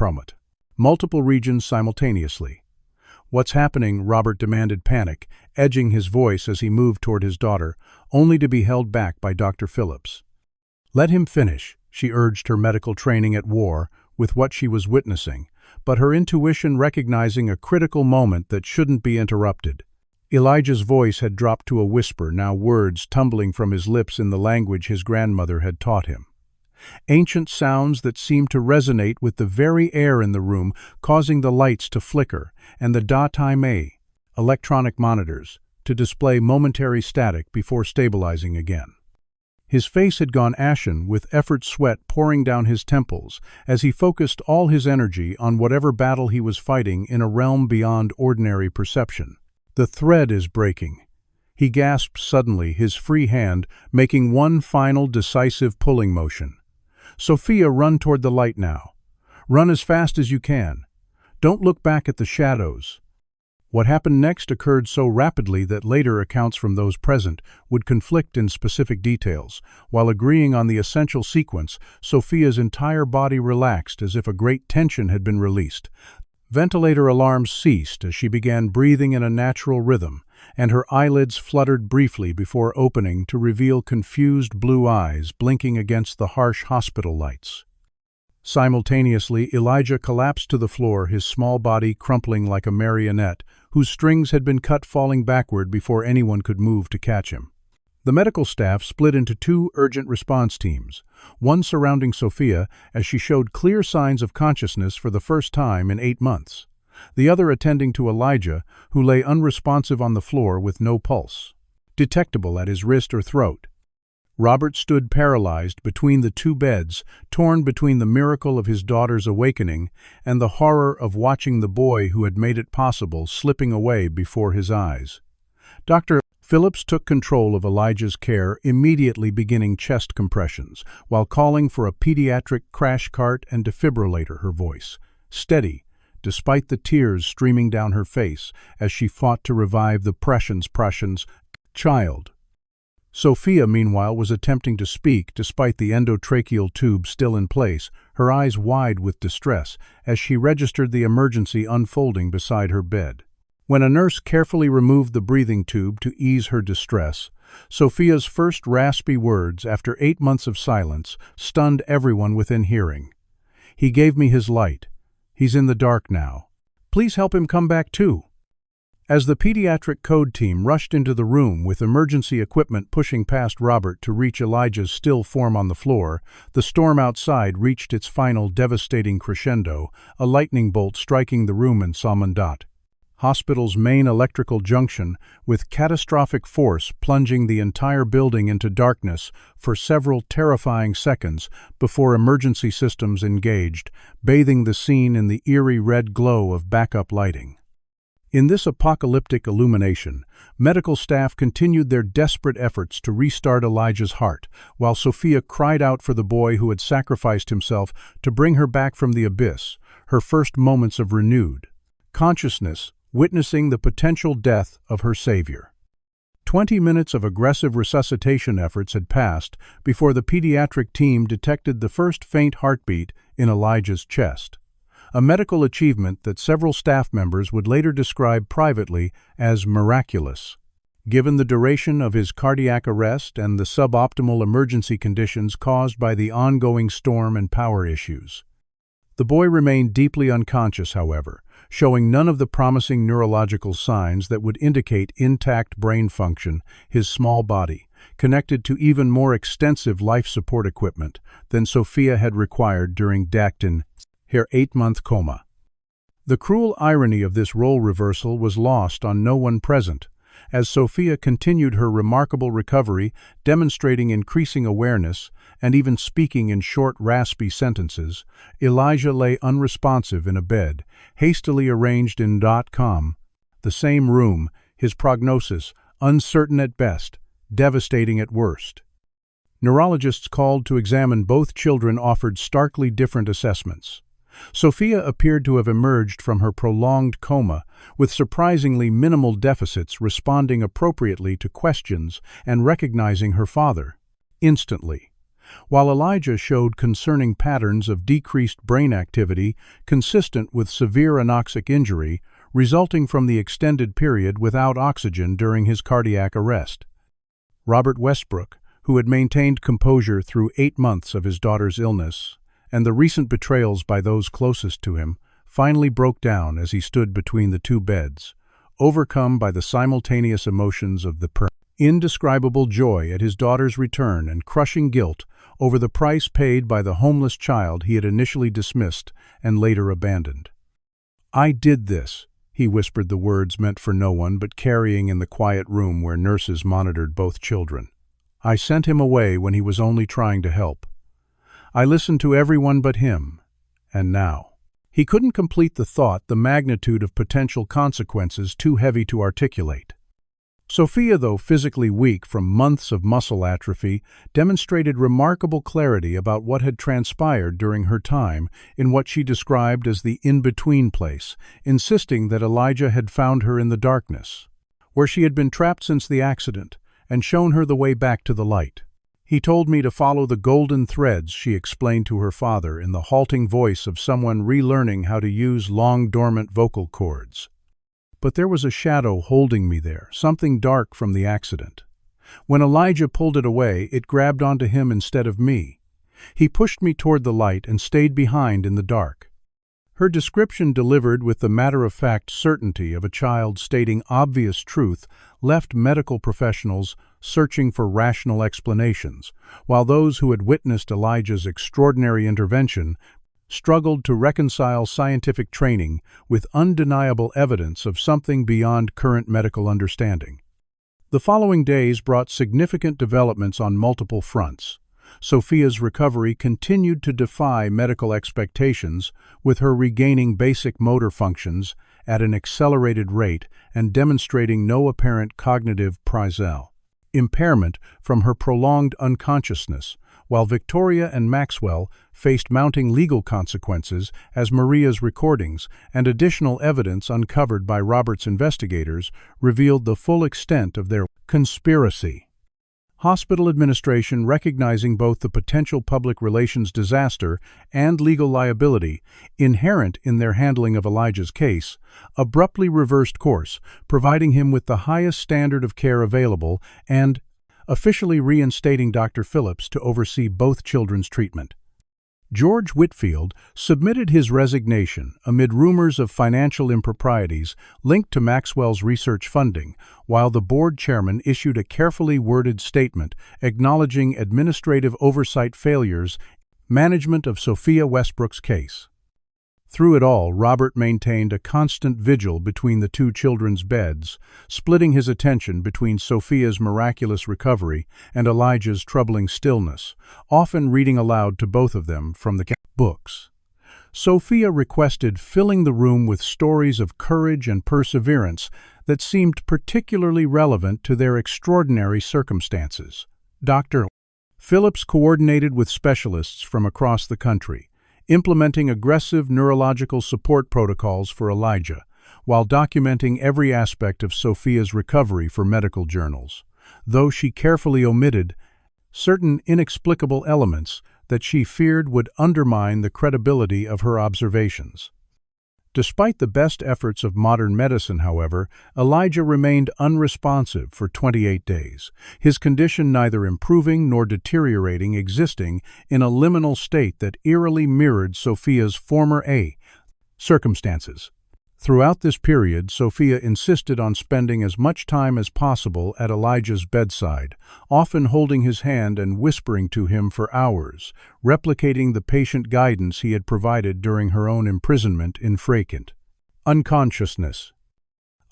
multiple regions simultaneously. "What's happening?" Robert demanded, panic, edging his voice as he moved toward his daughter, only to be held back by Dr. Phillips. "Let him finish," she urged, her medical training at war with what she was witnessing, but her intuition recognizing a critical moment that shouldn't be interrupted. Elijah's voice had dropped to a whisper, now words tumbling from his lips in the language his grandmother had taught him. Ancient sounds that seemed to resonate with the very air in the room, causing the lights to flicker and the da-time electronic monitors to display momentary static before stabilizing again. His face had gone ashen, with effort sweat pouring down his temples as he focused all his energy on whatever battle he was fighting in a realm beyond ordinary perception. "The thread is breaking," he gasped suddenly, his free hand making one final decisive pulling motion. "Sophia, run toward the light now. Run as fast as you can. Don't look back at the shadows." What happened next occurred so rapidly that later accounts from those present would conflict in specific details. While agreeing on the essential sequence, Sophia's entire body relaxed as if a great tension had been released. Ventilator alarms ceased as she began breathing in a natural rhythm, and her eyelids fluttered briefly before opening to reveal confused blue eyes blinking against the harsh hospital lights. Simultaneously, Elijah collapsed to the floor, his small body crumpling like a marionette, whose strings had been cut, falling backward before anyone could move to catch him. The medical staff split into 2 urgent response teams, one surrounding Sophia as she showed clear signs of consciousness for the first time in 8 months, the other attending to Elijah, who lay unresponsive on the floor with no pulse detectable at his wrist or throat. Robert stood paralyzed between the two beds, torn between the miracle of his daughter's awakening and the horror of watching the boy who had made it possible slipping away before his eyes. Dr. Phillips took control of Elijah's care, immediately beginning chest compressions, while calling for a pediatric crash cart and defibrillator, her voice steady, despite the tears streaming down her face as she fought to revive the precious child. Sophia, meanwhile, was attempting to speak despite the endotracheal tube still in place, her eyes wide with distress as she registered the emergency unfolding beside her bed. When a nurse carefully removed the breathing tube to ease her distress, Sophia's first raspy words, after 8 months of silence, stunned everyone within hearing. "He gave me his light. He's in the dark now. Please help him come back too." As the pediatric code team rushed into the room with emergency equipment pushing past Robert to reach Elijah's still form on the floor, the storm outside reached its final devastating crescendo, a lightning bolt striking the room in Salmondat, hospital's main electrical junction, with catastrophic force plunging the entire building into darkness for several terrifying seconds before emergency systems engaged, bathing the scene in the eerie red glow of backup lighting. In this apocalyptic illumination, medical staff continued their desperate efforts to restart Elijah's heart, while Sophia cried out for the boy who had sacrificed himself to bring her back from the abyss, her first moments of renewed consciousness, witnessing the potential death of her savior. 20 minutes of aggressive resuscitation efforts had passed before the pediatric team detected the first faint heartbeat in Elijah's chest, a medical achievement that several staff members would later describe privately as miraculous. Given the duration of his cardiac arrest and the suboptimal emergency conditions caused by the ongoing storm and power issues. The boy remained deeply unconscious, however, showing none of the promising neurological signs that would indicate intact brain function, his small body, connected to even more extensive life support equipment than Sophia had required during her 8-month coma. The cruel irony of this role reversal was lost on no one present. As Sophia continued her remarkable recovery, demonstrating increasing awareness and even speaking in short, raspy sentences, Elijah lay unresponsive in a bed, hastily arranged in the same room, his prognosis uncertain at best, devastating at worst. Neurologists called to examine both children offered starkly different assessments. Sophia appeared to have emerged from her prolonged coma with surprisingly minimal deficits, responding appropriately to questions and recognizing her father instantly, while Elijah showed concerning patterns of decreased brain activity consistent with severe anoxic injury resulting from the extended period without oxygen during his cardiac arrest. Robert Westbrook, who had maintained composure through 8 months of his daughter's illness, and the recent betrayals by those closest to him, finally broke down as he stood between the two beds, overcome by the simultaneous emotions of the indescribable joy at his daughter's return and crushing guilt over the price paid by the homeless child he had initially dismissed and later abandoned. "I did this," he whispered, the words meant for no one but carrying in the quiet room where nurses monitored both children. "I sent him away when he was only trying to help. I listened to everyone but him, and now." He couldn't complete the thought, the magnitude of potential consequences too heavy to articulate. Sophia, though physically weak from months of muscle atrophy, demonstrated remarkable clarity about what had transpired during her time in what she described as the in-between place, insisting that Elijah had found her in the darkness, where she had been trapped since the accident, and shown her the way back to the light. "He told me to follow the golden threads," she explained to her father in the halting voice of someone relearning how to use long-dormant vocal cords. But there was a shadow holding me there, something dark from the accident. When Elijah pulled it away, it grabbed onto him instead of me. He pushed me toward the light and stayed behind in the dark. Her description, delivered with the matter-of-fact certainty of a child stating obvious truth, left medical professionals searching for rational explanations, while those who had witnessed Elijah's extraordinary intervention struggled to reconcile scientific training with undeniable evidence of something beyond current medical understanding. The following days brought significant developments on multiple fronts. Sophia's recovery continued to defy medical expectations, with her regaining basic motor functions at an accelerated rate and demonstrating no apparent cognitive impairment from her prolonged unconsciousness, while Victoria and Maxwell faced mounting legal consequences as Maria's recordings and additional evidence uncovered by Robert's investigators revealed the full extent of their conspiracy. Hospital administration, recognizing both the potential public relations disaster and legal liability inherent in their handling of Elijah's case, abruptly reversed course, providing him with the highest standard of care available and officially reinstating Dr. Phillips to oversee both children's treatment. George Whitfield submitted his resignation amid rumors of financial improprieties linked to Maxwell's research funding, while the board chairman issued a carefully worded statement acknowledging administrative oversight failures in management of Sophia Westbrook's case. Through it all, Robert maintained a constant vigil between the two children's beds, splitting his attention between Sophia's miraculous recovery and Elijah's troubling stillness, often reading aloud to both of them from the books. Sophia requested filling the room with stories of courage and perseverance that seemed particularly relevant to their extraordinary circumstances. Dr. Phillips coordinated with specialists from across the country, implementing aggressive neurological support protocols for Elijah, while documenting every aspect of Sophia's recovery for medical journals, though she carefully omitted certain inexplicable elements that she feared would undermine the credibility of her observations. Despite the best efforts of modern medicine, however, Elijah remained unresponsive for 28 days, his condition neither improving nor deteriorating, existing in a liminal state that eerily mirrored Sophia's former circumstances. Throughout this period, Sophia insisted on spending as much time as possible at Elijah's bedside, often holding his hand and whispering to him for hours, replicating the patient guidance he had provided during her own imprisonment in fracant unconsciousness.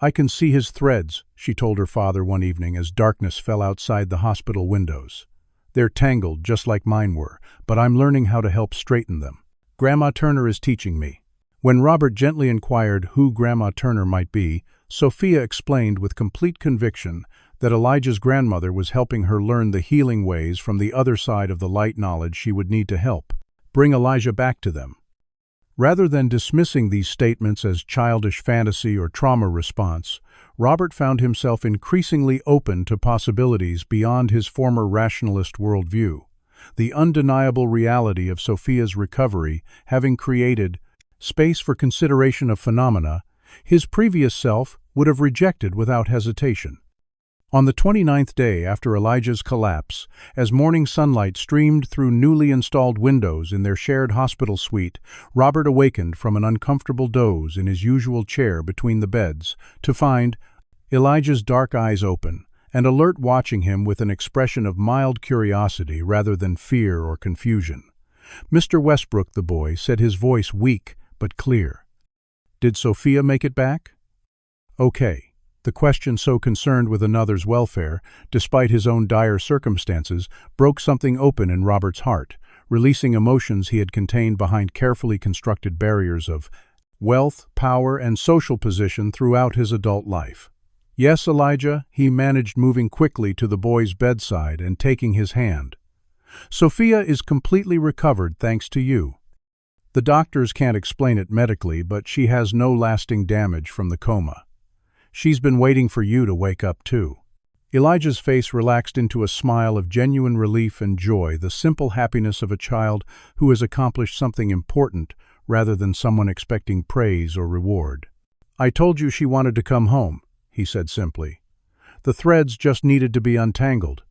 "I can see his threads," she told her father one evening as darkness fell outside the hospital windows. "They're tangled, just like mine were, but I'm learning how to help straighten them. Grandma Turner is teaching me." When Robert gently inquired who Grandma Turner might be, Sophia explained with complete conviction that Elijah's grandmother was helping her learn the healing ways from the other side of the light knowledge she would need to help bring Elijah back to them. Rather than dismissing these statements as childish fantasy or trauma response, Robert found himself increasingly open to possibilities beyond his former rationalist worldview, the undeniable reality of Sophia's recovery having created space for consideration of phenomena his previous self would have rejected without hesitation. On the 29th day after Elijah's collapse, as morning sunlight streamed through newly installed windows in their shared hospital suite, Robert awakened from an uncomfortable doze in his usual chair between the beds to find Elijah's dark eyes open and alert, watching him with an expression of mild curiosity rather than fear or confusion. "Mr. Westbrook," the boy said, his voice weak but clear. "Did Sophia make it back?" "Okay." The question, so concerned with another's welfare, despite his own dire circumstances, broke something open in Robert's heart, releasing emotions he had contained behind carefully constructed barriers of wealth, power, and social position throughout his adult life. "Yes, Elijah," he managed, moving quickly to the boy's bedside and taking his hand. "Sophia is completely recovered thanks to you. The doctors can't explain it medically, but she has no lasting damage from the coma. She's been waiting for you to wake up too." Elijah's face relaxed into a smile of genuine relief and joy, the simple happiness of a child who has accomplished something important rather than someone expecting praise or reward. "I told you she wanted to come home," he said simply. "The threads just needed to be untangled."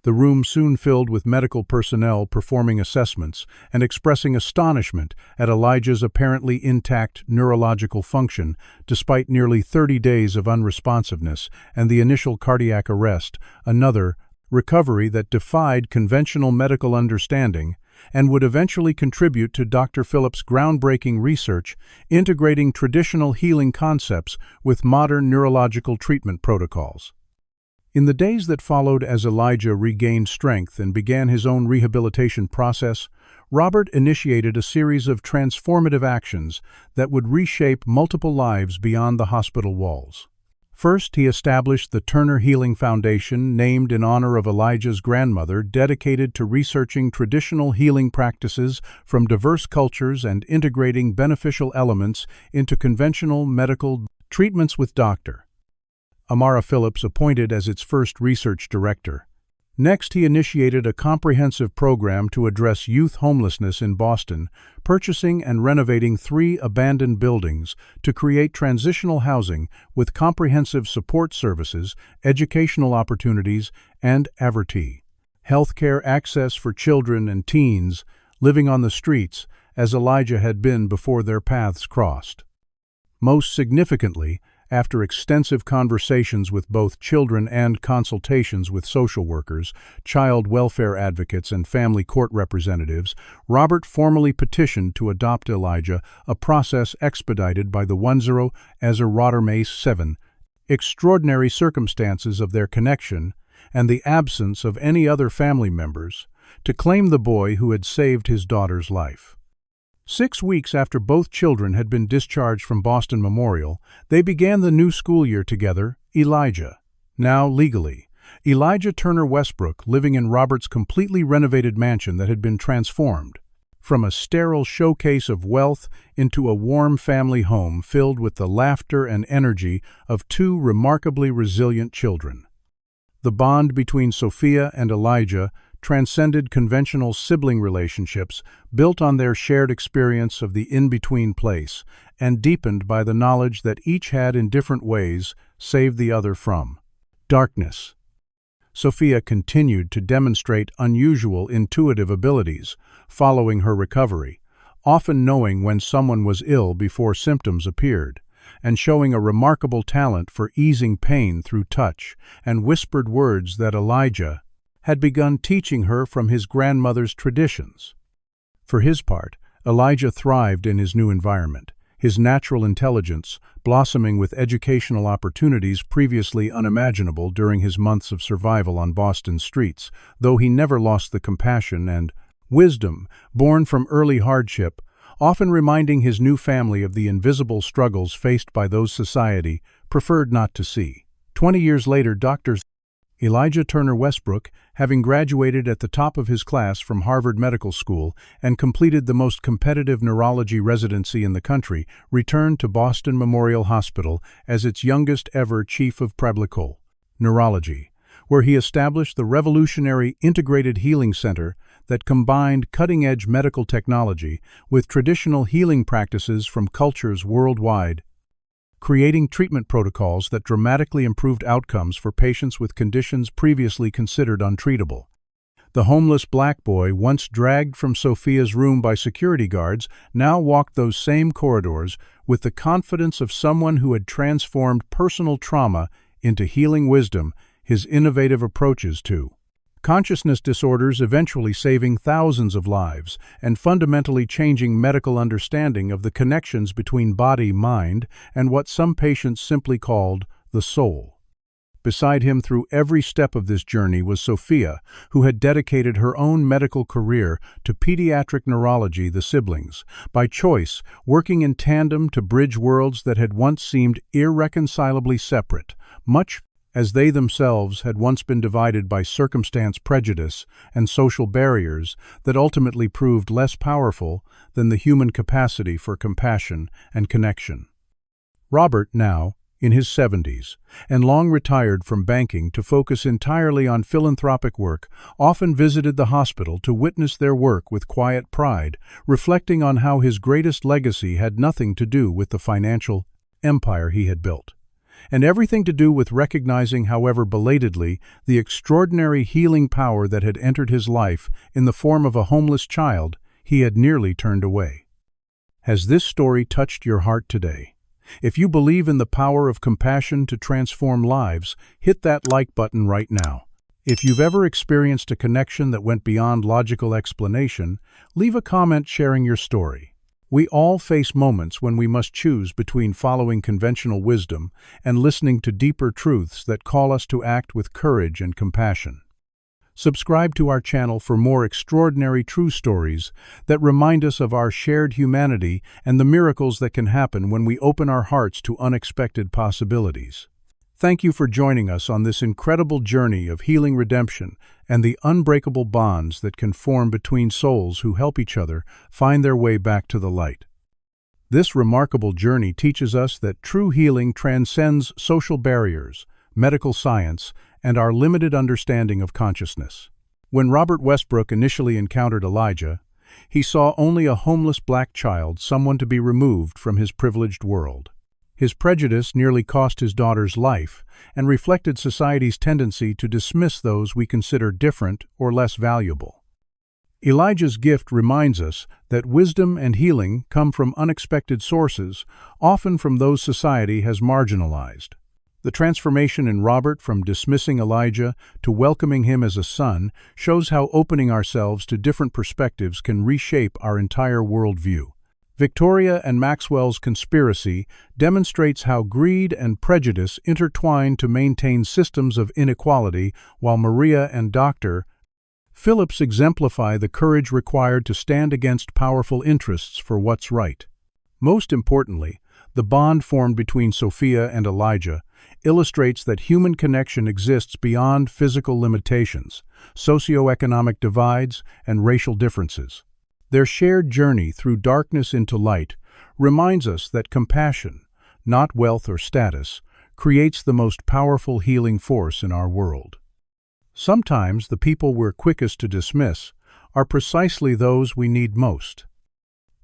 The room soon filled with medical personnel performing assessments and expressing astonishment at Elijah's apparently intact neurological function despite nearly 30 days of unresponsiveness and the initial cardiac arrest, another recovery that defied conventional medical understanding and would eventually contribute to Dr. Phillips' groundbreaking research integrating traditional healing concepts with modern neurological treatment protocols. In the days that followed, as Elijah regained strength and began his own rehabilitation process, Robert initiated a series of transformative actions that would reshape multiple lives beyond the hospital walls. First, he established the Turner Healing Foundation, named in honor of Elijah's grandmother, dedicated to researching traditional healing practices from diverse cultures and integrating beneficial elements into conventional medical treatments with Dr. Amara Phillips appointed as its first research director. Next, he initiated a comprehensive program to address youth homelessness in Boston, purchasing and renovating 3 abandoned buildings to create transitional housing with comprehensive support services, educational opportunities, and healthcare access for children and teens living on the streets, as Elijah had been before their paths crossed. Most significantly, after extensive conversations with both children and consultations with social workers, child welfare advocates, and family court representatives, Robert formally petitioned to adopt Elijah, a process expedited by the 10 as a Rotterdam's 7 extraordinary circumstances of their connection and the absence of any other family members, to claim the boy who had saved his daughter's life. 6 weeks after both children had been discharged from Boston Memorial, they began the new school year together. Now legally, Elijah Turner Westbrook, living in Robert's completely renovated mansion that had been transformed from a sterile showcase of wealth into a warm family home filled with the laughter and energy of 2 remarkably resilient children. The bond between Sophia and Elijah transcended conventional sibling relationships, built on their shared experience of the in-between place, and deepened by the knowledge that each had in different ways saved the other from darkness. Sophia continued to demonstrate unusual intuitive abilities following her recovery, often knowing when someone was ill before symptoms appeared, and showing a remarkable talent for easing pain through touch and whispered words that Elijah had begun teaching her from his grandmother's traditions. For his part, Elijah thrived in his new environment, his natural intelligence blossoming with educational opportunities previously unimaginable during his months of survival on Boston streets, though he never lost the compassion and wisdom born from early hardship, often reminding his new family of the invisible struggles faced by those society preferred not to see. 20 years later, Elijah Turner Westbrook, having graduated at the top of his class from Harvard Medical School and completed the most competitive neurology residency in the country, returned to Boston Memorial Hospital as its youngest ever chief of preconceptions neurology, where he established the revolutionary Integrated Healing Center that combined cutting-edge medical technology with traditional healing practices from cultures worldwide, creating treatment protocols that dramatically improved outcomes for patients with conditions previously considered untreatable. The homeless black boy, once dragged from Sophia's room by security guards, now walked those same corridors with the confidence of someone who had transformed personal trauma into healing wisdom, his innovative approaches to consciousness disorders eventually saving thousands of lives and fundamentally changing medical understanding of the connections between body, mind, and what some patients simply called the soul. Beside him through every step of this journey was Sophia, who had dedicated her own medical career to pediatric neurology, the siblings, by choice, working in tandem to bridge worlds that had once seemed irreconcilably separate, much as they themselves had once been divided by circumstance, prejudice, and social barriers that ultimately proved less powerful than the human capacity for compassion and connection. Robert, now in his 70s, and long retired from banking to focus entirely on philanthropic work, often visited the hospital to witness their work with quiet pride, reflecting on how his greatest legacy had nothing to do with the financial empire he had built, and everything to do with recognizing, however belatedly, the extraordinary healing power that had entered his life in the form of a homeless child he had nearly turned away. Has this story touched your heart today? If you believe in the power of compassion to transform lives, hit that like button right now. If you've ever experienced a connection that went beyond logical explanation, leave a comment sharing your story. We all face moments when we must choose between following conventional wisdom and listening to deeper truths that call us to act with courage and compassion. Subscribe to our channel for more extraordinary true stories that remind us of our shared humanity and the miracles that can happen when we open our hearts to unexpected possibilities. Thank you for joining us on this incredible journey of healing, redemption, and the unbreakable bonds that can form between souls who help each other find their way back to the light. This remarkable journey teaches us that true healing transcends social barriers, medical science, and our limited understanding of consciousness. When Robert Westbrook initially encountered Elijah, he saw only a homeless black child, someone to be removed from his privileged world. His prejudice nearly cost his daughter's life and reflected society's tendency to dismiss those we consider different or less valuable. Elijah's gift reminds us that wisdom and healing come from unexpected sources, often from those society has marginalized. The transformation in Robert from dismissing Elijah to welcoming him as a son shows how opening ourselves to different perspectives can reshape our entire worldview. Victoria and Maxwell's conspiracy demonstrates how greed and prejudice intertwine to maintain systems of inequality, while Maria and Dr. Phillips exemplify the courage required to stand against powerful interests for what's right. Most importantly, the bond formed between Sophia and Elijah illustrates that human connection exists beyond physical limitations, socioeconomic divides, and racial differences. Their shared journey through darkness into light reminds us that compassion, not wealth or status, creates the most powerful healing force in our world. Sometimes the people we're quickest to dismiss are precisely those we need most.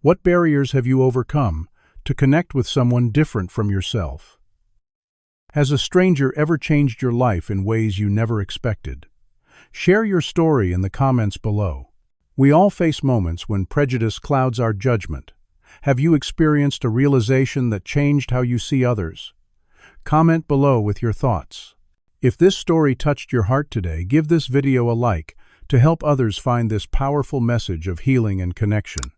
What barriers have you overcome to connect with someone different from yourself? Has a stranger ever changed your life in ways you never expected? Share your story in the comments below. We all face moments when prejudice clouds our judgment. Have you experienced a realization that changed how you see others? Comment below with your thoughts. If this story touched your heart today, give this video a like to help others find this powerful message of healing and connection.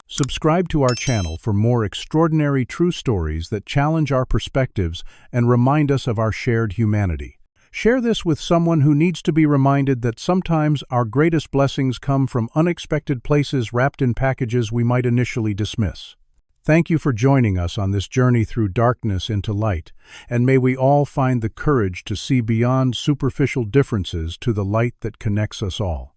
Subscribe to our channel for more extraordinary true stories that challenge our perspectives and remind us of our shared humanity. Share this with someone who needs to be reminded that sometimes our greatest blessings come from unexpected places wrapped in packages we might initially dismiss. Thank you for joining us on this journey through darkness into light, and may we all find the courage to see beyond superficial differences to the light that connects us all.